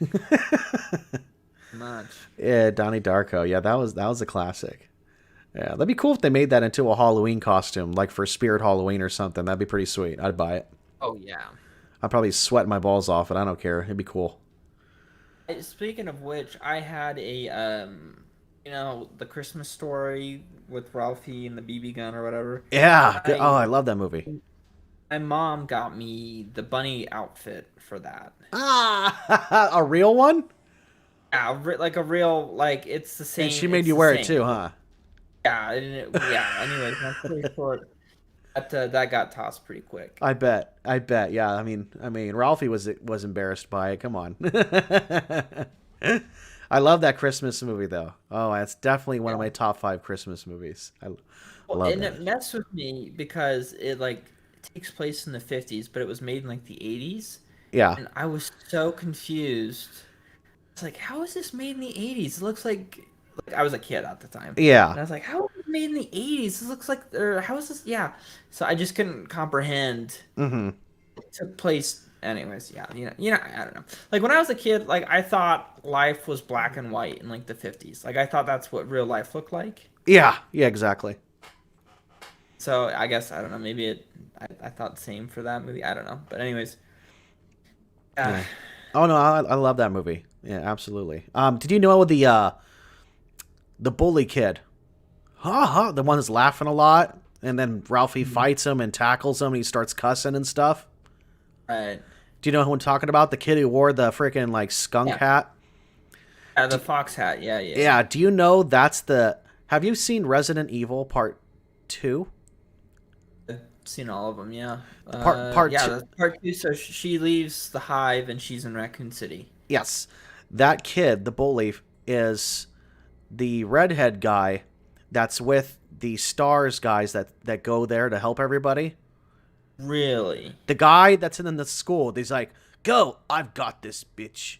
Much. Yeah, Donnie Darko. Yeah, that was a classic. Yeah, that'd be cool if they made that into a Halloween costume, for Spirit Halloween or something. That'd be pretty sweet. I'd buy it. Oh, yeah. I'd probably sweat my balls off, and I don't care. It'd be cool. Speaking of which, I had a, the Christmas Story with Ralphie and the BB gun or whatever. Yeah. I love that movie. My mom got me the bunny outfit for that. Ah, a real one? like a real like it's the And same. she made It's you the wear it same. too, huh? Yeah, and yeah. Anyways, I'm pretty sure that got tossed pretty quick. I bet. I bet. Yeah. I mean, Ralphie was embarrassed by it. Come on. I love that Christmas movie though. Oh, it's definitely one of my top 5 Christmas movies. I Well, love and that. it messed with me because it like takes place in the 50s, but it was made in like the 80s, Yeah. and I was so confused. It's like, how is this made in the 80s? It looks like I was a kid at the time. Yeah. And I was like, how is it made in the 80s? This looks like or how is this? Yeah. So I just couldn't comprehend Mm-hmm. it took place anyways, yeah, I don't know. Like when I was a kid, like I thought life was black and white in like the 50s. Like I thought that's what real life looked like. Yeah. Yeah. Exactly. So I guess I don't know. Maybe I thought the same for that movie. I don't know. But anyways, uh, Yeah. Oh no, I love that movie. Yeah, absolutely. Did you know the bully kid? Ha ha, the one that's laughing a lot, and then Ralphie fights him and tackles him, and he starts cussing and stuff. right. Do you know who I'm talking about? The kid who wore the freaking like skunk Yeah. hat. The fox hat. Yeah, yeah, yeah. Yeah. Do you know that's the? Have you seen Resident Evil Part 2? I've seen all of them. Yeah. Part Yeah. 2. That's part two. So she leaves the hive and she's in Raccoon City. Yes, that kid, the bully, is the redhead guy that's with the stars guys that go there to help everybody. Really? The guy that's in the school, he's like, "Go, I've got this bitch,"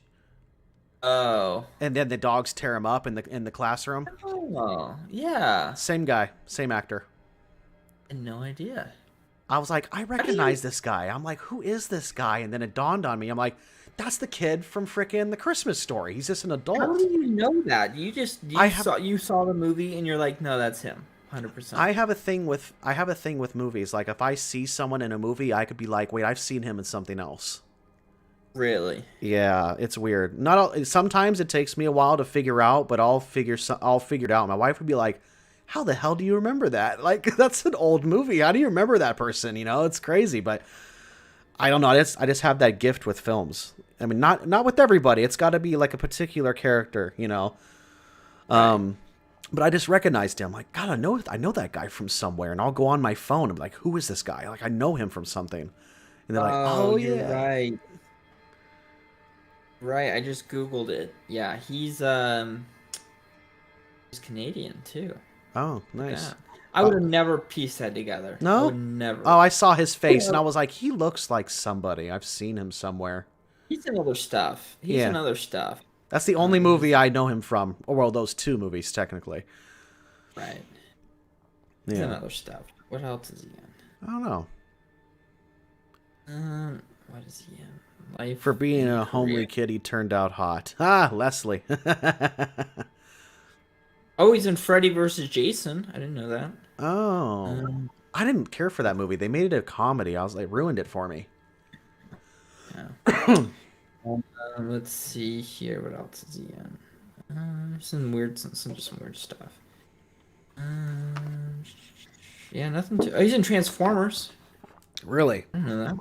Oh. and then the dogs tear him up in the classroom. Oh. Yeah. Same guy, same actor. I had no idea. I was like, I How do you? recognize this guy. I'm like, who is this guy? And then it dawned on me. I'm like, that's the kid from frickin' The Christmas Story. He's just an How adult. do you know that? I have You saw the movie and you're like, no, that's him, 100%. I have a thing with movies. Like if I see someone in a movie, I could be like, wait, I've seen him in something else. Really? Yeah, it's weird. Not all, sometimes it takes me a while to figure out, but I'll figure it out. My wife would be like, "How the hell do you remember that? Like that's an old movie. How do you remember that person? You know, it's crazy." But I don't know. I just have that gift with films. I mean, not with everybody. It's got to be like a particular character, you know. Right. But I just recognized him. Like, God, I know that guy from somewhere, and I'll go on my phone and be like, "Who is this guy? Like, I know him from something." And they're like, Oh, "Oh you're yeah, right. Right, I just Googled it. Yeah, he's Canadian too. oh nice." Yeah. I would have never pieced that together. I would No? never. Oh, I saw his face and Yeah. I was like, he looks like somebody. I've seen him somewhere. He's in other stuff. He's in Yeah. other stuff. That's the only He's movie I know him from. Or, well, those 2 movies, technically. right. He's in Yeah. other stuff. What else is he I don't know. in? What is he in? Life For being and a homely career. kid, he turned out hot. Ah, Leslie. Oh, he's in Freddy versus Jason. I didn't know that. Oh. Um, I didn't care for that movie. They made it a comedy. I was like, ruined it for me. yeah. Let's see here. What else is he in? Some weird stuff. Um, yeah, nothing too. Oh, he's in Transformers. Really? I didn't know that.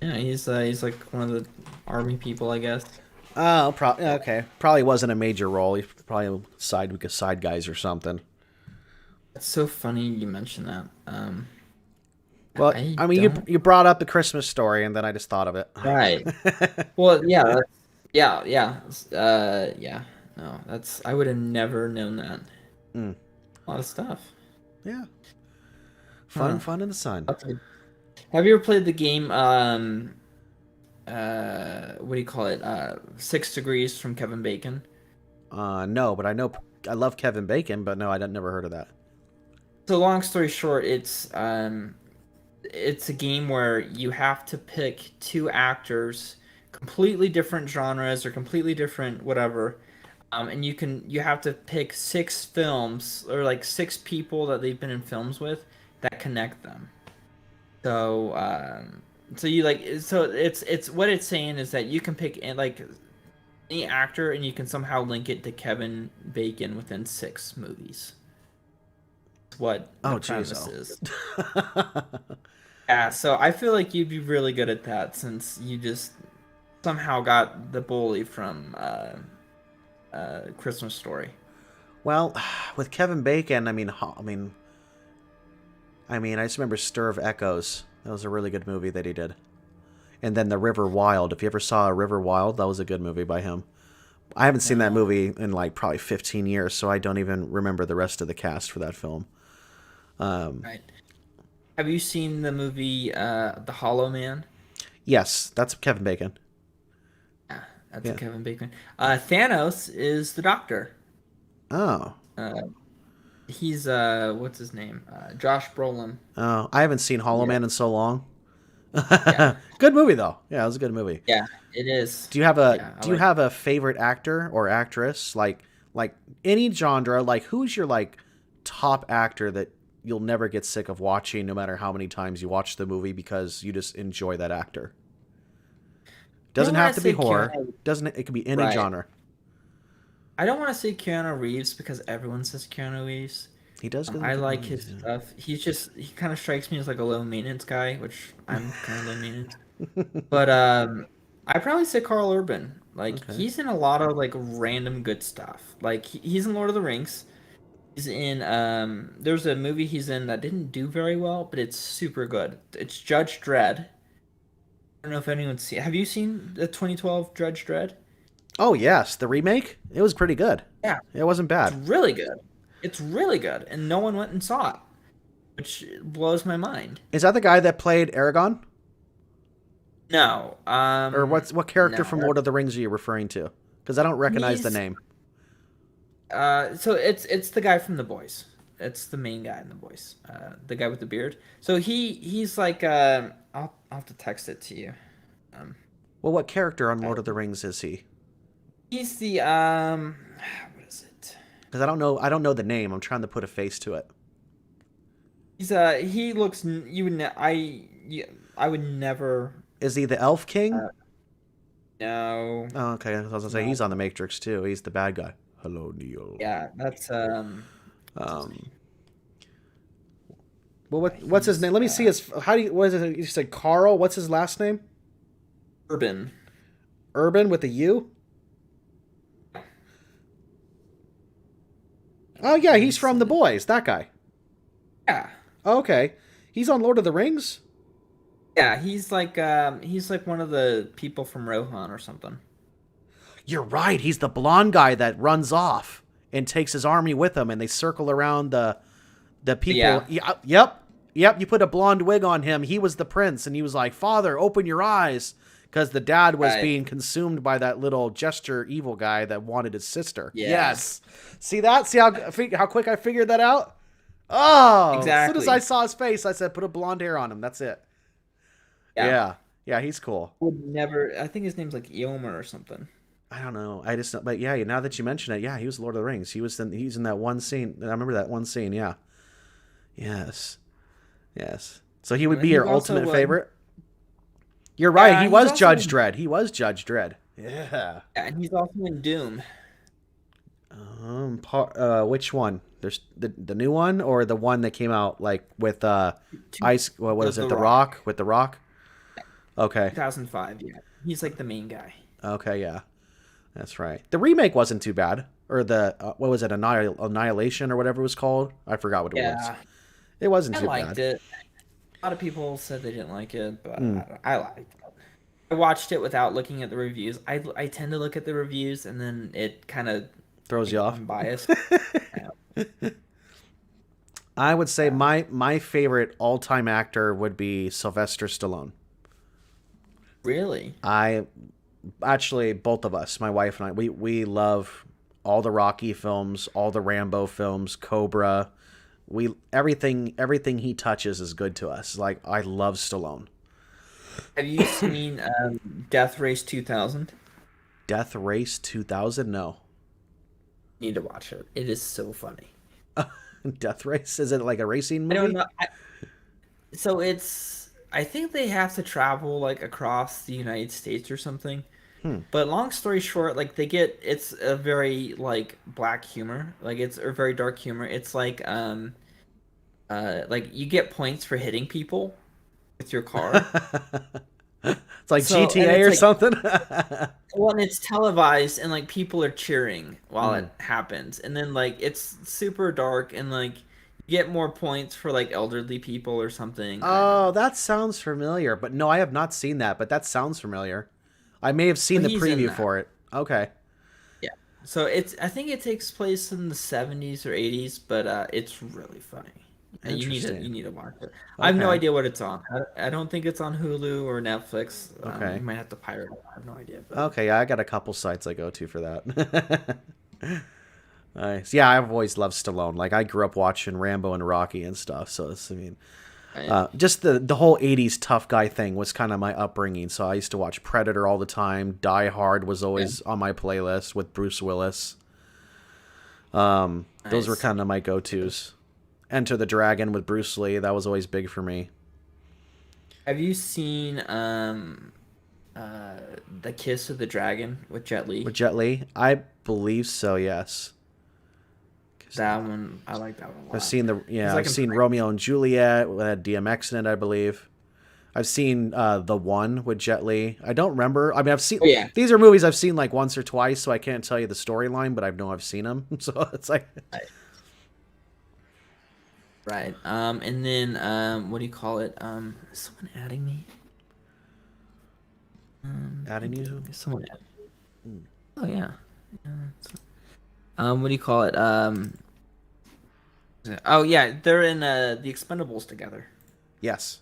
Yeah, he's like one of the army people, I guess. Oh, okay. Probably wasn't a major role. He's probably side guys or something. It's so funny you mentioned that. Well, I I mean, don't. you brought up The Christmas Story, and then I just thought of it. Right. Well, yeah, yeah. No, I would have never known that. Mm. A lot of stuff. Yeah. Huh. Fun in the sun. Okay. Have you ever played the game? What do you call it? 6 Degrees from Kevin Bacon. No, but I love Kevin Bacon, but no, I never heard of that. So long story short, it's a game where you have to pick 2 actors, completely different genres or completely different whatever, and you have to pick 6 films or like 6 people that they've been in films with that connect them. So so you like so it's what it's saying is that you can pick like any actor and you can somehow link it to Kevin Bacon within 6 movies. That's what the Oh, jeez. premise is. Yeah, so I feel like you'd be really good at that since you just somehow got the bully from Christmas Story. Well, with Kevin Bacon, I just remember Stir of Echoes. That was a really good movie that he did. And then The River Wild. If you ever saw River Wild, that was a good movie by him. I haven't seen that No. movie in like probably 15 years, so I don't even remember the rest of the cast for that film. Right. Have you seen the movie The Hollow Man? Yes, that's Kevin Bacon. Yeah, that's a Yeah. Kevin Bacon. Thanos is the Doctor. Oh. Uh, he's what's his name? Josh Brolin. Oh, I haven't seen Hollow Yeah, Man in so long. yeah, Good movie though. Yeah, it was a good movie. yeah. It is. Do you have a Yeah, I do you like. have a favorite actor or actress like any genre? Like who's your like top actor that you'll never get sick of watching no matter how many times you watch the movie because you just enjoy that actor? I don't Doesn't have want to to be say horror. Keanu. Doesn't it could be any Right. genre. I don't want to say Keanu Reeves because everyone says Keanu Reeves. He does I good like his movies. stuff. He kind of strikes me as like a low maintenance guy, which I'm kind of low maintenance. But I probably say Carl Urban. Like Okay. he's in a lot of like random good stuff. Like he's in Lord of the Rings. He's in there's a movie he's in that didn't do very well, but it's super good. It's Judge Dredd. I don't know if anyone's seen. Have you seen the 2012 Judge Dredd? Oh yes, the remake. It was pretty good. Yeah, It wasn't it's bad. really good. It's really good, and no one went and saw it, which blows my mind. Is that the guy that played Aragon? No, Or what character from no. Lord of the Rings are you referring to? Because I don't recognize the He's name. so it's the guy from The Boys. It's the main guy in The Boys. The guy with the beard. So he's like I'll have to text it to you. Um, Well, what character on I, Lord of the Rings is he? he's the what is it? Because I don't know the name. I'm trying to put a face to it. He looks you would I would never Is he the Elf King? uh, no Oh, okay. I was gonna say no he's on the Matrix too. He's the bad guy. Hello, Neo. yeah that's what's his name? Um. Well, Yeah, what's his he's name? Let me see his. How do you? What is it? You said Carl. What's his last name? Urban. Urban with a U. Oh yeah, he's He's from The Boys. That guy. yeah. Okay, he's on Lord of the Rings. Yeah, he's like one of the people from Rohan or something. You're right. He's the blonde guy that runs off and takes his army with him, and they circle around the people. Yeah, Yeah, yep. You put a blonde wig on him. He was the prince, and he was like, "Father, open your eyes," because the dad was right. being consumed by that little gesture evil guy that wanted his sister. Yeah, Yes. See that? See how quick I figured that out? Oh, as soon as I exactly. saw his face, I said, "Put a blonde hair on him." That's it. Yeah, Yeah, yeah, he's cool. would never. I think his name's like Eomer or something. I don't know. I just, but yeah, now that you mention it, yeah, he was Lord of the Rings. He's in that one scene. I remember that one scene. Yeah. Yes. Yes. So he would And be he's your also ultimate favorite. You're right. He he's was also Judge in, Dredd. He was Judge Dredd. Yeah. yeah, and he's also in Doom. Which one? There's the new one or the one that came out like with Two, Ice. What is it? the The Rock, Rock with the Rock. Okay. 2005. Yeah, he's like the main guy. Okay. Yeah. That's right. The remake wasn't too bad. Or the what was it? Annihilation or whatever it was called. I forgot what it was. Yeah, It wasn't I too liked bad. it. A lot of people said they didn't like it, but Mm, I liked it. I watched it without looking at the reviews. I tend to look at the reviews and then it kind of throws you off. I'm biased. Yeah. I would say Yeah. my favorite all time actor would be Sylvester Stallone. Really? I actually both of us, my wife and I, we love all the Rocky films, all the Rambo films, Cobra. We everything he touches is good to us. Like I love Stallone. Have you seen Death Race 2000? Death Race 2000? No. Need to watch it. It is so funny. Death Race? Is it like a racing I don't movie? know. So it's I think they have to travel like across the United States or something. Hmm. But long story short, like it's a very like black humor. Like it's a very dark humor. It's like you get points for hitting people with your car. It's like So and GTA it's or like something. Well, and it's televised, and like people are cheering while Mm. it happens, and then like it's super dark, and like you get more points for like elderly people or something. I don't Oh, know. that sounds familiar. But no, I have not seen that, but that sounds familiar. I may have seen But the he's in preview that. for it. Okay. Yeah. So it's I think it takes place in the 70s or 80s, but it's really funny. You Interesting. need to watch it. I have no Okay. idea what it's on. I don't think it's on Hulu or Netflix. You Okay. might have to pirate it. I have no idea, but Okay, yeah, I got a couple sites I go to for that. Nice. Yeah, I've always loved Stallone. Like I grew up watching Rambo and Rocky and stuff. So it's, I mean, right. just the whole '80s tough guy thing was kind of my upbringing. So I used to watch Predator all the time. Die Hard was Yeah. always on my playlist with Bruce Willis. Those were Nice. kind of my go-tos. Enter the Dragon with Bruce Lee. That was always big for me. Have you seen The Kiss of the Dragon with Jet With Li? Jet Li, I believe so. Yes. That one I like that one a I've lot. seen the He's yeah. like I've a seen Romeo and Juliet. It had DMX in it, I believe. I've seen the one with Jet Li. I don't remember. I mean, I've seen oh yeah. these are movies I've seen like once or twice, so I can't tell you the storyline, but I know I've seen them. So it's like Right. Right. And then what do you call it? Is someone adding me? adding you. Is someone adding? Oh yeah. What do you call it? Oh yeah, they're in the Expendables together. Yes.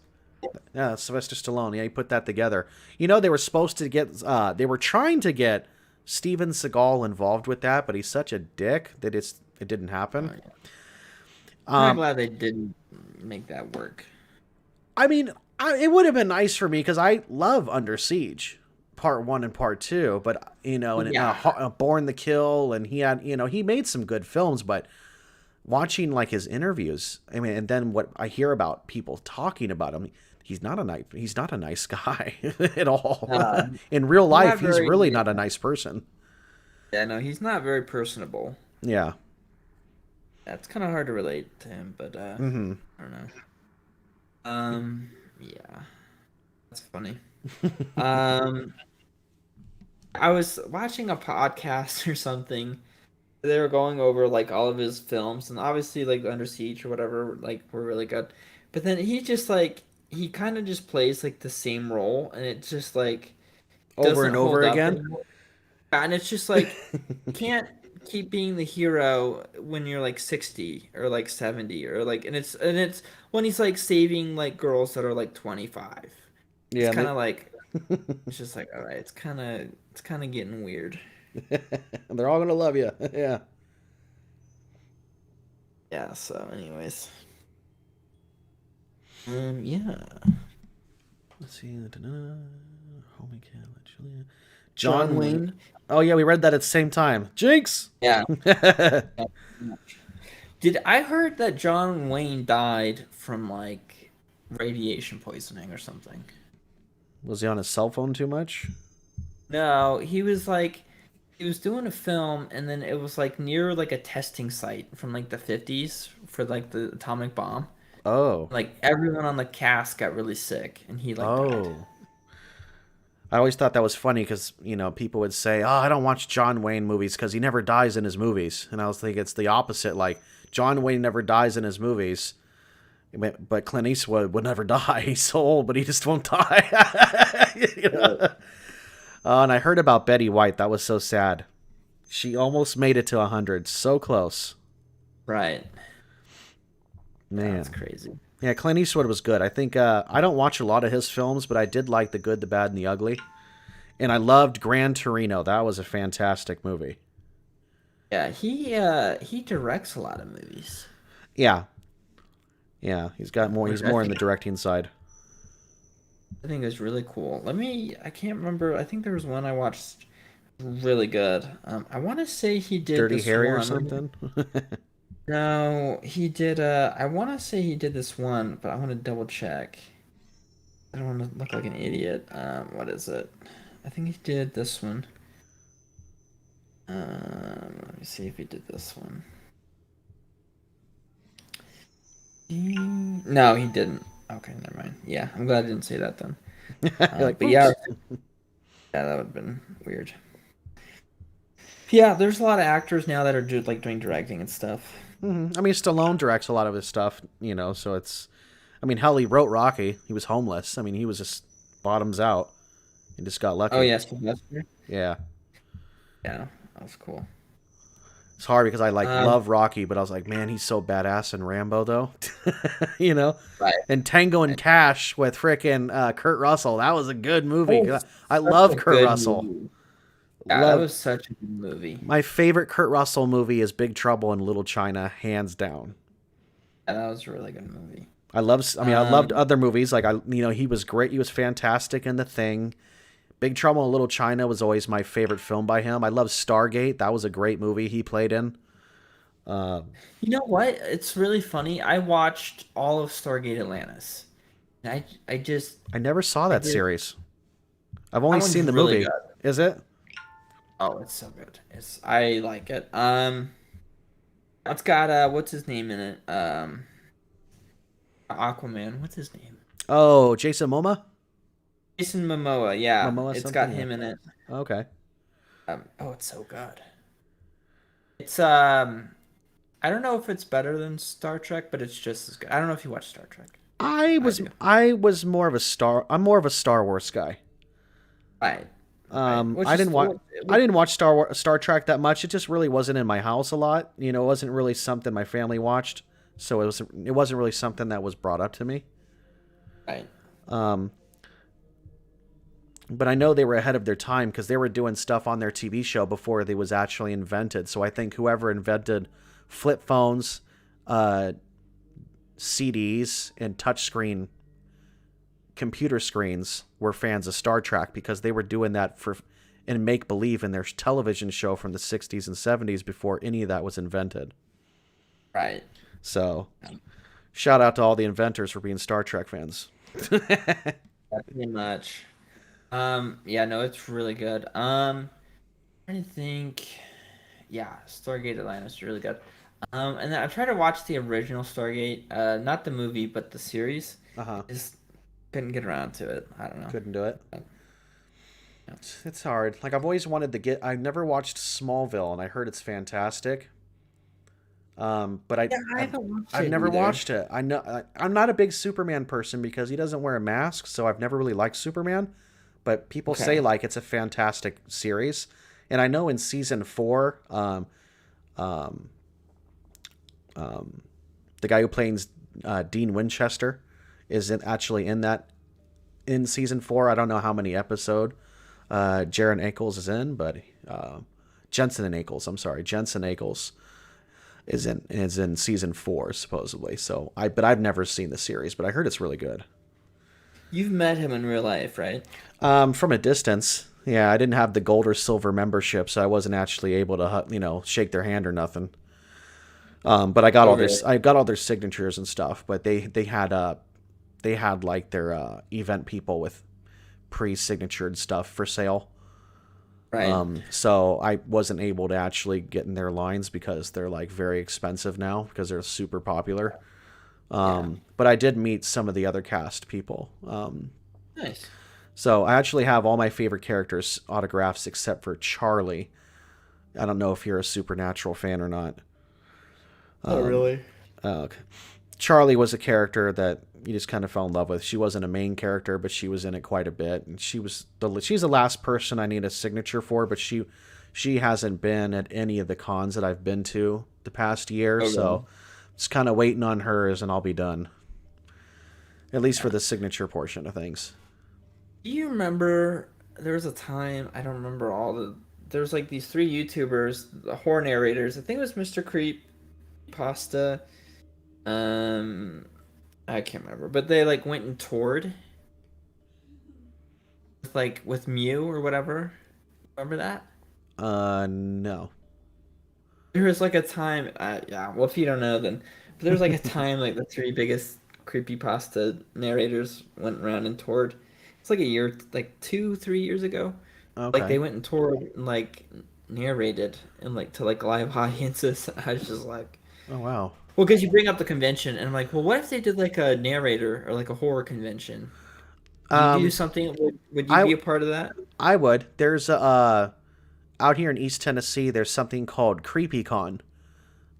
Yeah, Sylvester Stallone. Yeah, he put that together. You know, they were supposed to get. They were trying to get Steven Seagal involved with that, but he's such a dick that it didn't Oh happen. yeah. I'm Um, glad they didn't make that work. I mean, it would have been nice for me because I love Under Siege, part one and part two. But you know, and Yeah. Born to Kill, and he had, he made some good films. But watching like his interviews, I mean, and then what I hear about people talking about him, he's not a nice guy at all. Uh, In real not life, he's very. really not a nice person. Yeah, no, he's not very personable. Yeah. That's kind of hard to relate to him, but Mm-hmm. I don't know. Yeah, that's funny. Um, I was watching a podcast or something. They were going over like all of his films, and obviously like Under Siege or whatever, like were really good. But then he just like he kind of just plays like the same role, and it just like Over doesn't and over hold up again. anymore. And it's just like you can't keep being the hero when you're like 60 or like 70 or like and it's when he's like saving like girls that are like 25. It's Yeah, kind of like it's just like all right, it's kind of getting weird. they're all gonna love you. Yeah. Yeah, so anyways. Yeah. Let's see. Homie Cat, Julia. John John. Wayne. Oh yeah, we read that at the same time. Jinx. Yeah. Did I heard that John Wayne died from like radiation poisoning or something? Was he on his cell phone too much? No, he was like he was doing a film and then it was like near like a testing site from like the 50s for like the atomic bomb. Oh. Like everyone on the cast got really sick and he like died. Oh. I always thought that was funny because, people would say, oh, I don't watch John Wayne movies because he never dies in his movies. And I was thinking it's the opposite. Like, John Wayne never dies in his movies, but Clint Eastwood would never die. He's so old, but he just won't die. you know? And I heard about Betty White. That was so sad. She almost made it to 100. So close. Right. That's Man. crazy. Yeah, Clint Eastwood was good. I think I don't watch a lot of his films, but I did like The Good, the Bad, and the Ugly. And I loved Gran Torino. That was a fantastic movie. Yeah, he directs a lot of movies. Yeah. Yeah, he's got more. He's Which I more in the think directing side. is really cool. I can't remember. I think there was one I watched really good. I want to say he did Dirty this Harry or one. something. No, he did. I want to say he did this one, but I want to double check. I don't want to look like an idiot. What is it? I think he did this one. Let me see if he did this one. No, he didn't. Okay, never mind. Yeah, I'm glad I didn't say that then. Like, But yeah, oops. yeah, that would have been weird. Yeah, there's a lot of actors now that are like doing directing and stuff. I mean, Stallone directs a lot of his stuff, so it's. I mean, hell, he wrote Rocky. He was homeless. I mean, he was just bottoms out and just got Oh lucky. yes, Sylvester. Yeah. Yeah, that was cool. It's hard because I like Um, love Rocky, but I was like, man, he's so badass in Rambo though, you know. right. And Tango and Right. Cash with frickin' Kurt Russell. That was a good That movie. was I such love a Kurt good Russell. movie. Yeah, that Love was such a good movie. my favorite Kurt Russell movie is Big Trouble in Little China, hands down. Yeah, that was a really good movie. I loved Um, other movies he was great. He was fantastic in The Thing. Big Trouble in Little China was always my favorite film by him. I love Stargate. That was a great movie he played in. Uh, you know what? It's really funny. I watched all of Stargate Atlantis. And I never saw I that just, series. I've that only one's seen the really good. movie. Is it? Oh, it's so good. I like it. It's got what's his name in it? Aquaman. What's his name? Oh, Jason Momoa? Jason Momoa. Yeah, Momoa it's got something? Yeah. him in it. Okay. Oh, it's so good. It's I don't know if it's better than Star Trek, but it's just as good. I don't know if you watch Star Trek. I do. I'm more of a Star Wars guy. Right. Right. Which I is didn't watch I didn't watch Star Trek that much. It just really wasn't in my house a lot. It wasn't really something my family watched, so it wasn't really something that was brought up to me. right. Um, but I know they were ahead of their time because they were doing stuff on their TV show before they was actually invented. So I think whoever invented flip phones, CDs, and touchscreen computer screens were fans of Star Trek because they were doing that in make believe in their television show from the 60s and 70s before any of that was invented. Right. So, shout out to all the inventors for being Star Trek fans. Yeah, pretty much. Yeah, no, it's really good. Trying to think. Yeah, Stargate Atlantis is really good. And then I tried to watch the original Stargate, not the movie, but the series. Uh-huh. Just couldn't get around to it. I don't know. Couldn't do it. Yeah. It's hard. Like I've always wanted to get. I've never watched Smallville, and I heard it's fantastic. But Yeah, I haven't watched I've it never either. watched it. I'm not a big Superman person because he doesn't wear a mask, so I've never really liked Superman. But people say Okay. like it's a fantastic series, and I know in season 4, um, the guy who plays Dean Winchester actually in that in season 4. I don't know how many episode Jaron Ackles is in, but Jensen Ackles. I'm sorry, Jensen Ackles is in season 4 supposedly. But I've never seen the series, but I heard it's really good. You've met him in real life, right? From a distance. Yeah, I didn't have the gold or silver membership, so I wasn't actually able to shake their hand or nothing. But I got Oh, all their really? I got all their signatures and stuff. But they had like their event people with pre-signatured stuff for sale. Right. So I wasn't able to actually get in their lines because they're like very expensive now because they're super popular. Yeah. But I did meet some of the other cast people. Nice. So I actually have all my favorite characters autographs except for Charlie. I don't know if you're a Supernatural fan or not. Oh, really? Okay. Charlie was a character that you just kind of fell in love with. She wasn't a main character, but she was in it quite a bit, and she's the last person I need a signature for. But she hasn't been at any of the cons that I've been to the past year, Oh, really? so just kind of waiting on hers, and I'll be done. At least for Yeah. the signature portion of things. Do you remember there was a time, I don't remember all there's like these three YouTubers, the horror narrators. I think it was Mr. Creep, Pasta. Um, I can't remember, but they like went and toured with Mew or whatever. Remember that? No. There was like a time, yeah. Well, if you don't know, then but there was like a time like the three biggest creepypasta narrators went around and toured. It's like a year, like 2, 3 years ago. Like Okay. they went and toured and like narrated and like to like live audiences. I was just like, Oh wow. well, because you bring up the convention and I'm like, well, what if they did like a narrator or like a horror convention? Do you do Um, something? Would you I be a part of that? I would. There's a out here in East Tennessee, there's something called CreepyCon.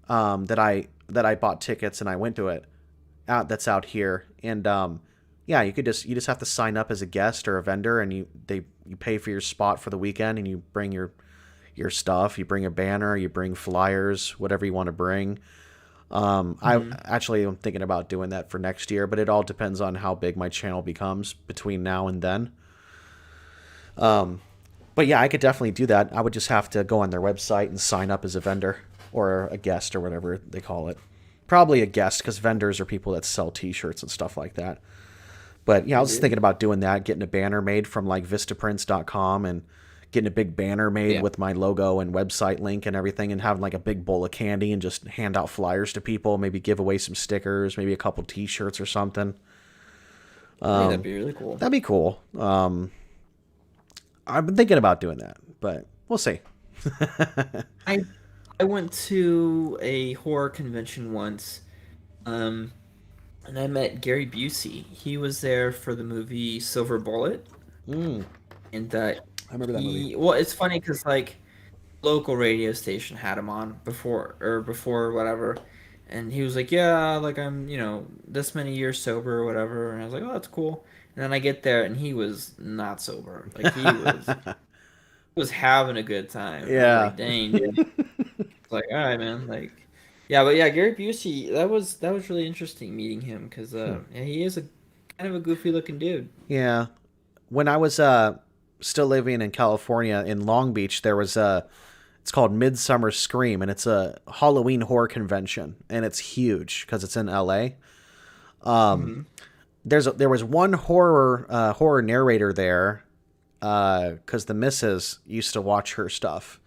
That I bought tickets and I went to it. That's out here, and yeah, you just have to sign up as a guest or a vendor, and you pay for your spot for the weekend, and you bring your stuff. You bring a banner, you bring flyers, whatever you want to bring. I'm thinking about doing that for next year, but it all depends on how big my channel becomes between now and then. But yeah, I could definitely do that. I would just have to go on their website and sign up as a vendor or a guest or whatever they call it. Probably a guest, because vendors are people that sell t-shirts and stuff like that. But yeah, I was thinking about doing that, getting a banner made from like vistaprints.com and getting a big banner made with my logo and website link and everything, and having like a big bowl of candy and just hand out flyers to people, maybe give away some stickers, maybe a couple t-shirts or something. That'd be really cool. That'd be cool. I've been thinking about doing that, but we'll see. I went to a horror convention once, and I met Gary Busey. He was there for the movie Silver Bullet, and I remember that movie. Well, it's funny because like local radio station had him on before whatever, and he was like, yeah, like I'm this many years sober or whatever, and I was like, oh, that's cool. And then I get there and he was not sober, like he was having a good time. Yeah. Like, dang, dude. Like, all right, man. Like, yeah, but yeah, Gary Busey. That was really interesting meeting him because yeah, he is a kind of a goofy looking dude. Yeah. When I was still living in California in Long Beach, there was it's called Midsummer Scream, and it's a Halloween horror convention, and it's huge because it's in LA. There was one horror narrator there because the missus used to watch her stuff.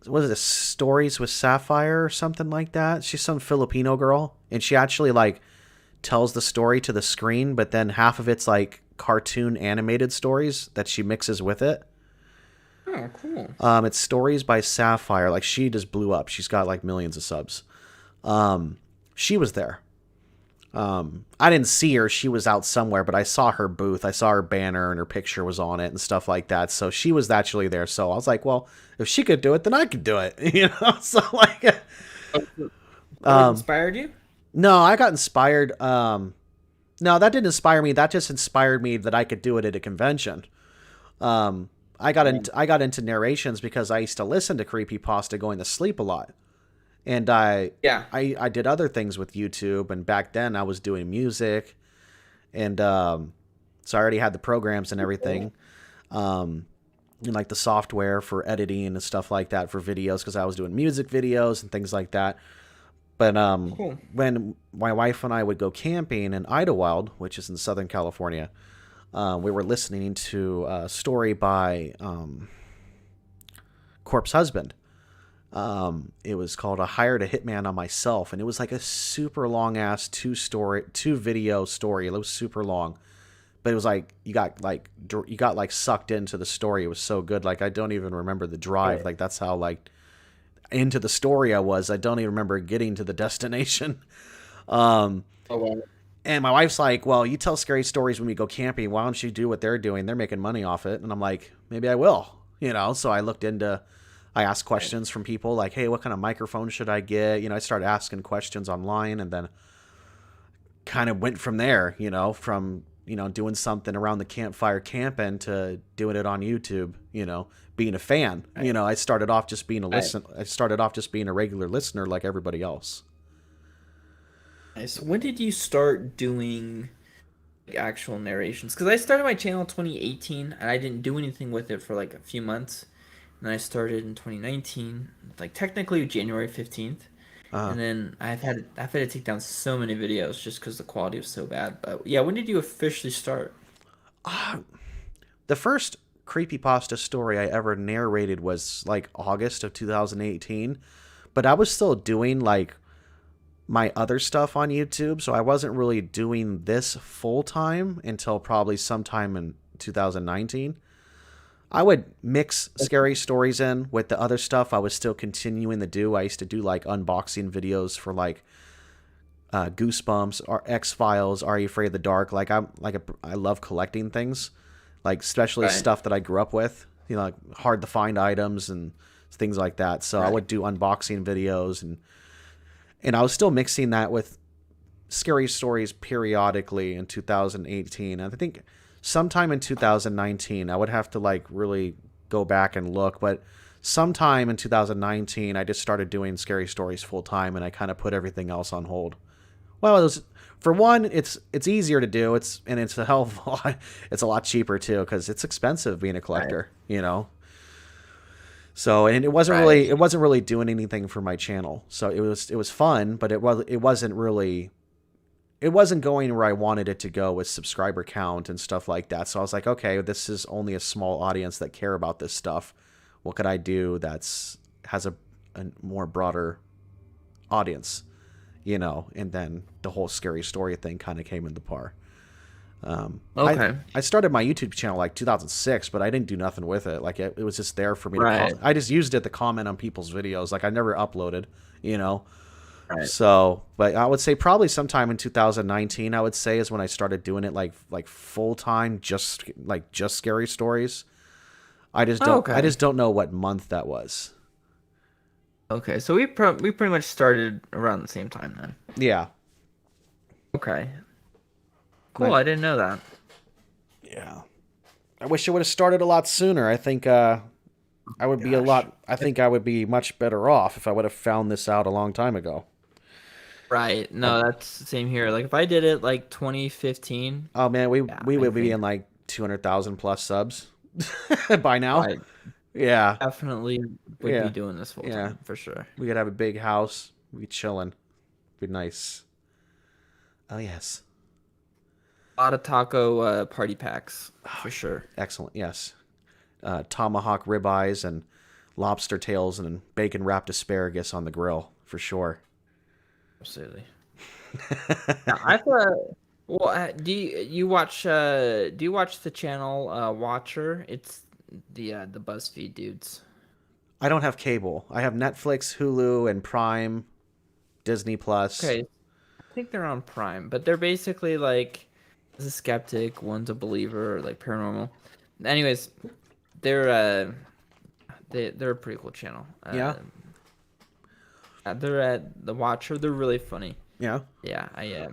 Was it Stories with Sapphire or something like that? She's some Filipino girl, and she actually like tells the story to the screen, but then half of it's like cartoon animated stories that she mixes with it. Oh, cool. It's Stories by Sapphire. Like, she just blew up. She's got like millions of subs. She was there. I didn't see her. She was out somewhere, but I saw her booth. I saw her banner and her picture was on it and stuff like that. So she was actually there. So I was like, well, if she could do it, then I could do it. So like, That inspired you? No, I got inspired. No, that didn't inspire me. That just inspired me that I could do it at a convention. I got into narrations because I used to listen to creepypasta going to sleep a lot. And I did other things with YouTube, and back then I was doing music, and so I already had the programs and everything, and like the software for editing and stuff like that for videos, because I was doing music videos and things like that. But when my wife and I would go camping in Idlewild, which is in Southern California, we were listening to a story by Corpse Husband. It was called I Hired a Hitman on Myself, and it was like a super long ass two video story. It was super long, but it was like you got sucked into the story. It was so good. Like, I don't even remember the drive. Right. Like, that's how like into the story I was. I don't even remember getting to the destination. Oh, wow. And my wife's like, well, you tell scary stories when we go camping. Why don't you do what they're doing? They're making money off it. And I'm like, maybe I will, So I asked questions from people like, hey, what kind of microphone should I get? I started asking questions online, and then kind of went from there, from, doing something around the campfire camping to doing it on YouTube, being a fan. Right. I started off just being I started off just being a regular listener like everybody else. Nice. When did you start doing actual narrations? Because I started my channel in 2018, and I didn't do anything with it for like a few months. And then I started in 2019, like technically January 15th. And then I've had to take down so many videos just because the quality was so bad. But yeah, when did you officially start? The first creepypasta story I ever narrated was like August of 2018, but I was still doing like my other stuff on YouTube, so I wasn't really doing this full time until probably sometime in 2019. I would mix scary stories in with the other stuff I was still continuing to do. I used to do like unboxing videos for like Goosebumps or X-Files, Are You Afraid of the Dark? Like I love collecting things, like especially stuff that I grew up with, like hard to find items and things like that. So I would do unboxing videos, and I was still mixing that with scary stories periodically in 2018. I think sometime in 2019, I would have to like really go back and look, but sometime in 2019, I just started doing scary stories full time, and I kind of put everything else on hold. Well, it was, for one, it's easier to do. It's a hell of a lot. It's a lot cheaper too, because it's expensive being a collector, you know. So, and it wasn't really doing anything for my channel. So it was fun, but it wasn't going where I wanted it to go with subscriber count and stuff like that. So I was like, okay, this is only a small audience that care about this stuff. What could I do has a more broader audience, you know? And then the whole scary story thing kind of came into par. Okay. I started my YouTube channel like 2006, but I didn't do nothing with it. Like it was just there for me to I just used it to comment on people's videos. Like I never uploaded, you know? Right. So, but I would say probably sometime in 2019, I would say, is when I started doing it like full time, just scary stories. I just don't know what month that was. Okay, so we pretty much started around the same time then. Yeah. Okay. Cool. I didn't know that. Yeah. I wish I would have started a lot sooner. I think I would be much better off if I would have found this out a long time ago. Right. No, that's the same here. Like if I did it like 2015. Oh man, we would be in like 200,000 plus subs by now. Right. Yeah. Definitely would be doing this full time for sure. We could have a big house. We'd be chilling. Be nice. Oh yes. A lot of taco party packs for sure. Excellent. Yes. Tomahawk ribeyes and lobster tails and bacon wrapped asparagus on the grill for sure. Absolutely. Now, I thought. Well, do you watch the channel Watcher? It's the BuzzFeed dudes. I don't have cable. I have Netflix, Hulu, and Prime, Disney Plus. Okay, I think they're on Prime, but they're basically like one's a skeptic, one's a believer, or like paranormal. Anyways, they're a pretty cool channel. Yeah. They're at the Watcher. They're really funny. Yeah. Yeah, I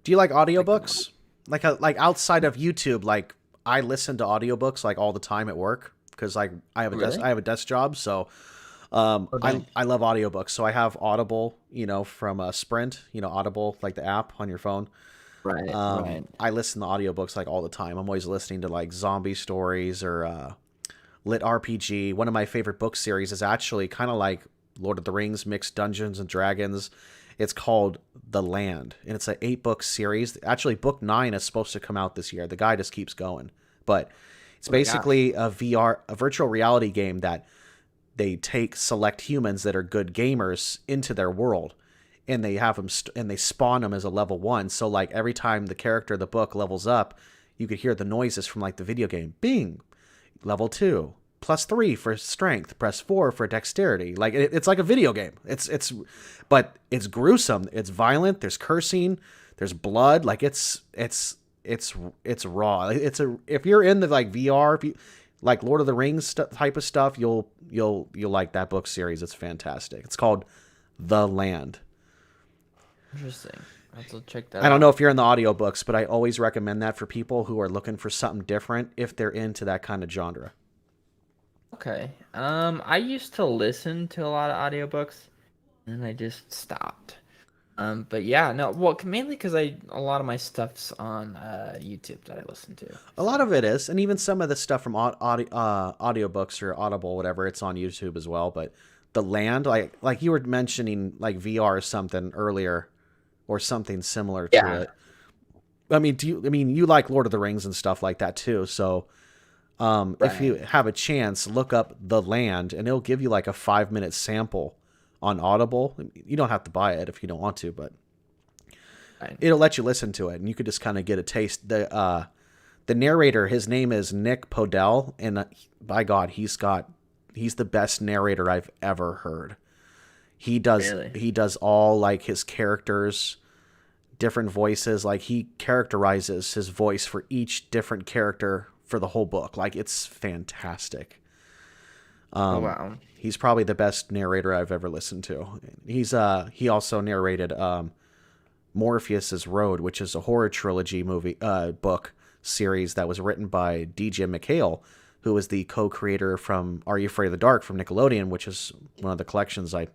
Do you like audiobooks? Like outside of YouTube, like I listen to audiobooks like all the time at work because like I have a desk job, so I love audiobooks. So I have Audible, you know, from Sprint, you know, Audible, like the app on your phone. Right. I listen to audiobooks like all the time. I'm always listening to like zombie stories or lit RPG. One of my favorite book series is actually kind of like Lord of the Rings mixed Dungeons and Dragons. It's called The Land, and it's an 8-book series. Actually, book 9 is supposed to come out this year. The guy just keeps going, but it's basically a virtual reality game that they take select humans that are good gamers into their world, and they have them and they spawn them as a level 1. So like every time the character of the book levels up, you could hear the noises from like the video game. Bing, level 2. +3 for strength, press 4 for dexterity. Like it's like a video game. But it's gruesome. It's violent. There's cursing. There's blood. Like it's raw. If you're in the like VR, if you like Lord of the Rings type of stuff, you'll like that book series. It's fantastic. It's called The Land. Interesting. I'll have to check that out. I don't know if you're in the audiobooks, but I always recommend that for people who are looking for something different if they're into that kind of genre. Okay. I used to listen to a lot of audiobooks, and I just stopped. But yeah, no, well, mainly because a lot of my stuff's on YouTube that I listen to. A lot of it is, and even some of the stuff from audiobooks or Audible, whatever, it's on YouTube as well. But The Land, like you were mentioning, like VR or something earlier, or something similar to it. I mean, you like Lord of the Rings and stuff like that too, so. If you have a chance, look up The Land, and it'll give you like a 5-minute sample on Audible. You don't have to buy it if you don't want to, but it'll let you listen to it, and you could just kind of get a taste. The narrator, his name is Nick Podell, and by God, he's the best narrator I've ever heard. He does all like his characters, different voices. Like he characterizes his voice for each different character for the whole book. Like it's fantastic. Oh wow. He's probably the best narrator I've ever listened to. He also narrated Morpheus's Road, which is a horror trilogy book series that was written by DJ McHale, who was the co-creator from Are You Afraid of the Dark from Nickelodeon, which is one of the collections I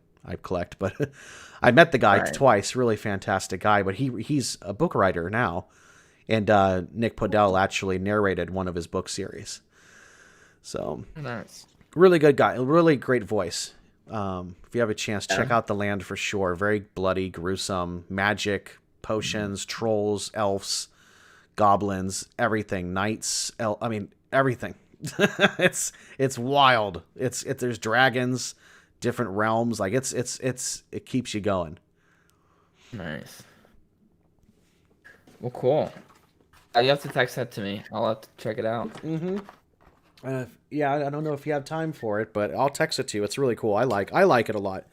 collect. But I met the guy twice, really fantastic guy. But he's a book writer now, and Nick Podell actually narrated one of his book series. So Nice. Really good guy, really great voice. If you have a chance, check out The Land for sure. Very bloody, gruesome, magic, potions, trolls, elves, goblins, everything, knights. Everything. it's wild. There's dragons, different realms. Like it keeps you going. Nice. Well, cool. You have to text that to me. I'll have to check it out. Mm-hmm. Yeah, I don't know if you have time for it, but I'll text it to you. It's really cool. I like it a lot.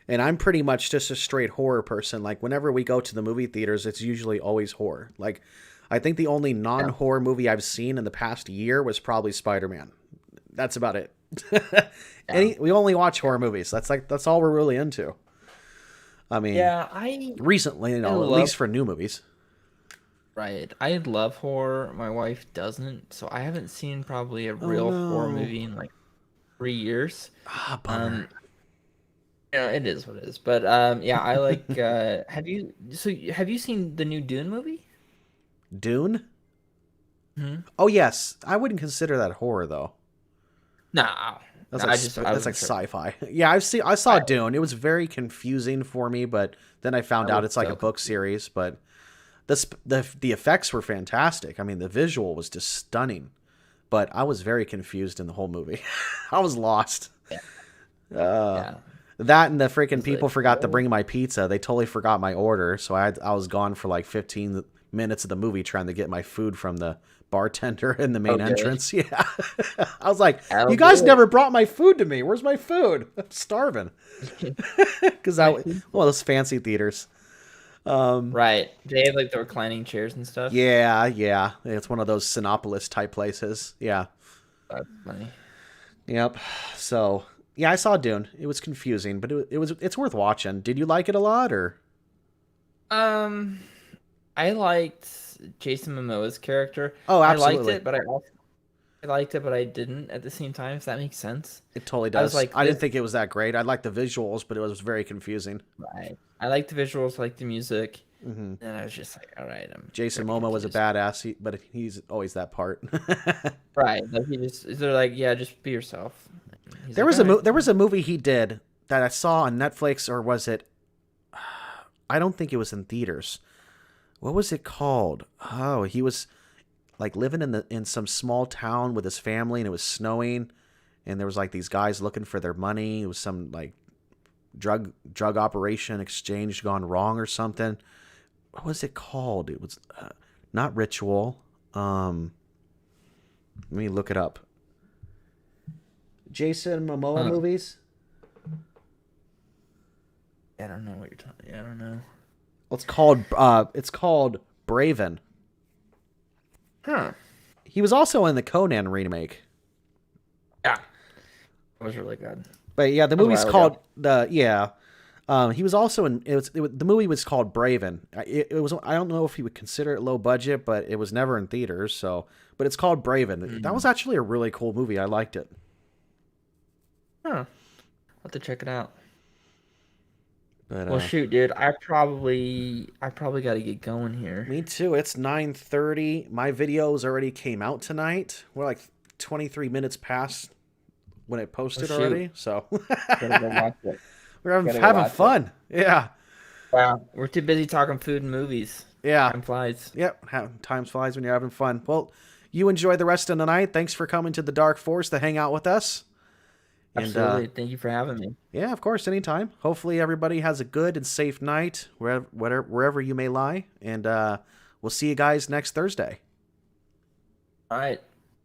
And I'm pretty much just a straight horror person. Like, whenever we go to the movie theaters, it's usually always horror. Like, I think the only non-horror movie I've seen in the past year was probably Spider-Man. That's about it. We only watch horror movies. That's all we're really into. I mean, recently, at least for new movies. Right. I love horror. My wife doesn't, so I haven't seen probably a real horror movie in like 3 years. Bummer. It is what it is. But I like. Have you seen the new Dune movie? Dune? Hmm? Oh yes, I wouldn't consider that horror though. No. That's like sci-fi. Yeah, I saw Dune. It was very confusing for me, but then I found out it's like a book series. But the effects were fantastic. I mean, the visual was just stunning. But I was very confused in the whole movie. I was lost. Yeah. That and the freaking people forgot to bring my pizza. They totally forgot my order, so I was gone for like 15 minutes of the movie trying to get my food from the bartender in the main entrance. Yeah. I was like, you guys never brought my food to me. Where's my food? I'm starving. Because one of those fancy theaters. Right. They have like the reclining chairs and stuff. Yeah. It's one of those Sinopolis type places. Yeah. That's funny. Yep. So, yeah, I saw Dune. It was confusing, but it's worth watching. Did you like it a lot, or? I liked Jason Momoa's character. Oh, absolutely. I liked it, but I didn't at the same time, if that makes sense. It totally does. I didn't think it was that great. I liked the visuals, but it was very confusing. Right. I liked the visuals, I liked the music, mm-hmm. and I was just like, all right. Jason Momoa was a badass, but he's always that part. Right. Like they're like, yeah, just be yourself. There was a movie he did that I saw on Netflix, or was it? I don't think it was in theaters. What was it called? Oh, he was like living in some small town with his family, and it was snowing, and there was like these guys looking for their money. It was some like drug operation exchange gone wrong or something. What was it called? It was not Ritual. Let me look it up. Jason Momoa movies. I don't know what you're talking. I don't know. It's called Braven. Huh. He was also in the Conan remake. Yeah. It was really good. But yeah, the movie's called he was also in the movie was called Braven. It was, I don't know if he would consider it low budget, but it was never in theaters, but it's called Braven. Mm-hmm. That was actually a really cool movie. I liked it. Huh. I'll have to check it out. But, well, shoot, dude. I probably got to get going here. Me too. It's 9:30. My videos already came out tonight. We're like 23 minutes past when it posted already. So gotta go watch it. We're having fun. Yeah. Wow. We're too busy talking food and movies. Yeah. Time flies. Yep. Time flies when you're having fun. Well, you enjoy the rest of the night. Thanks for coming to the Dark Forest to hang out with us. Absolutely. Thank you for having me. Yeah, of course, anytime. Hopefully everybody has a good and safe night wherever you may lie. And we'll see you guys next Thursday. All right.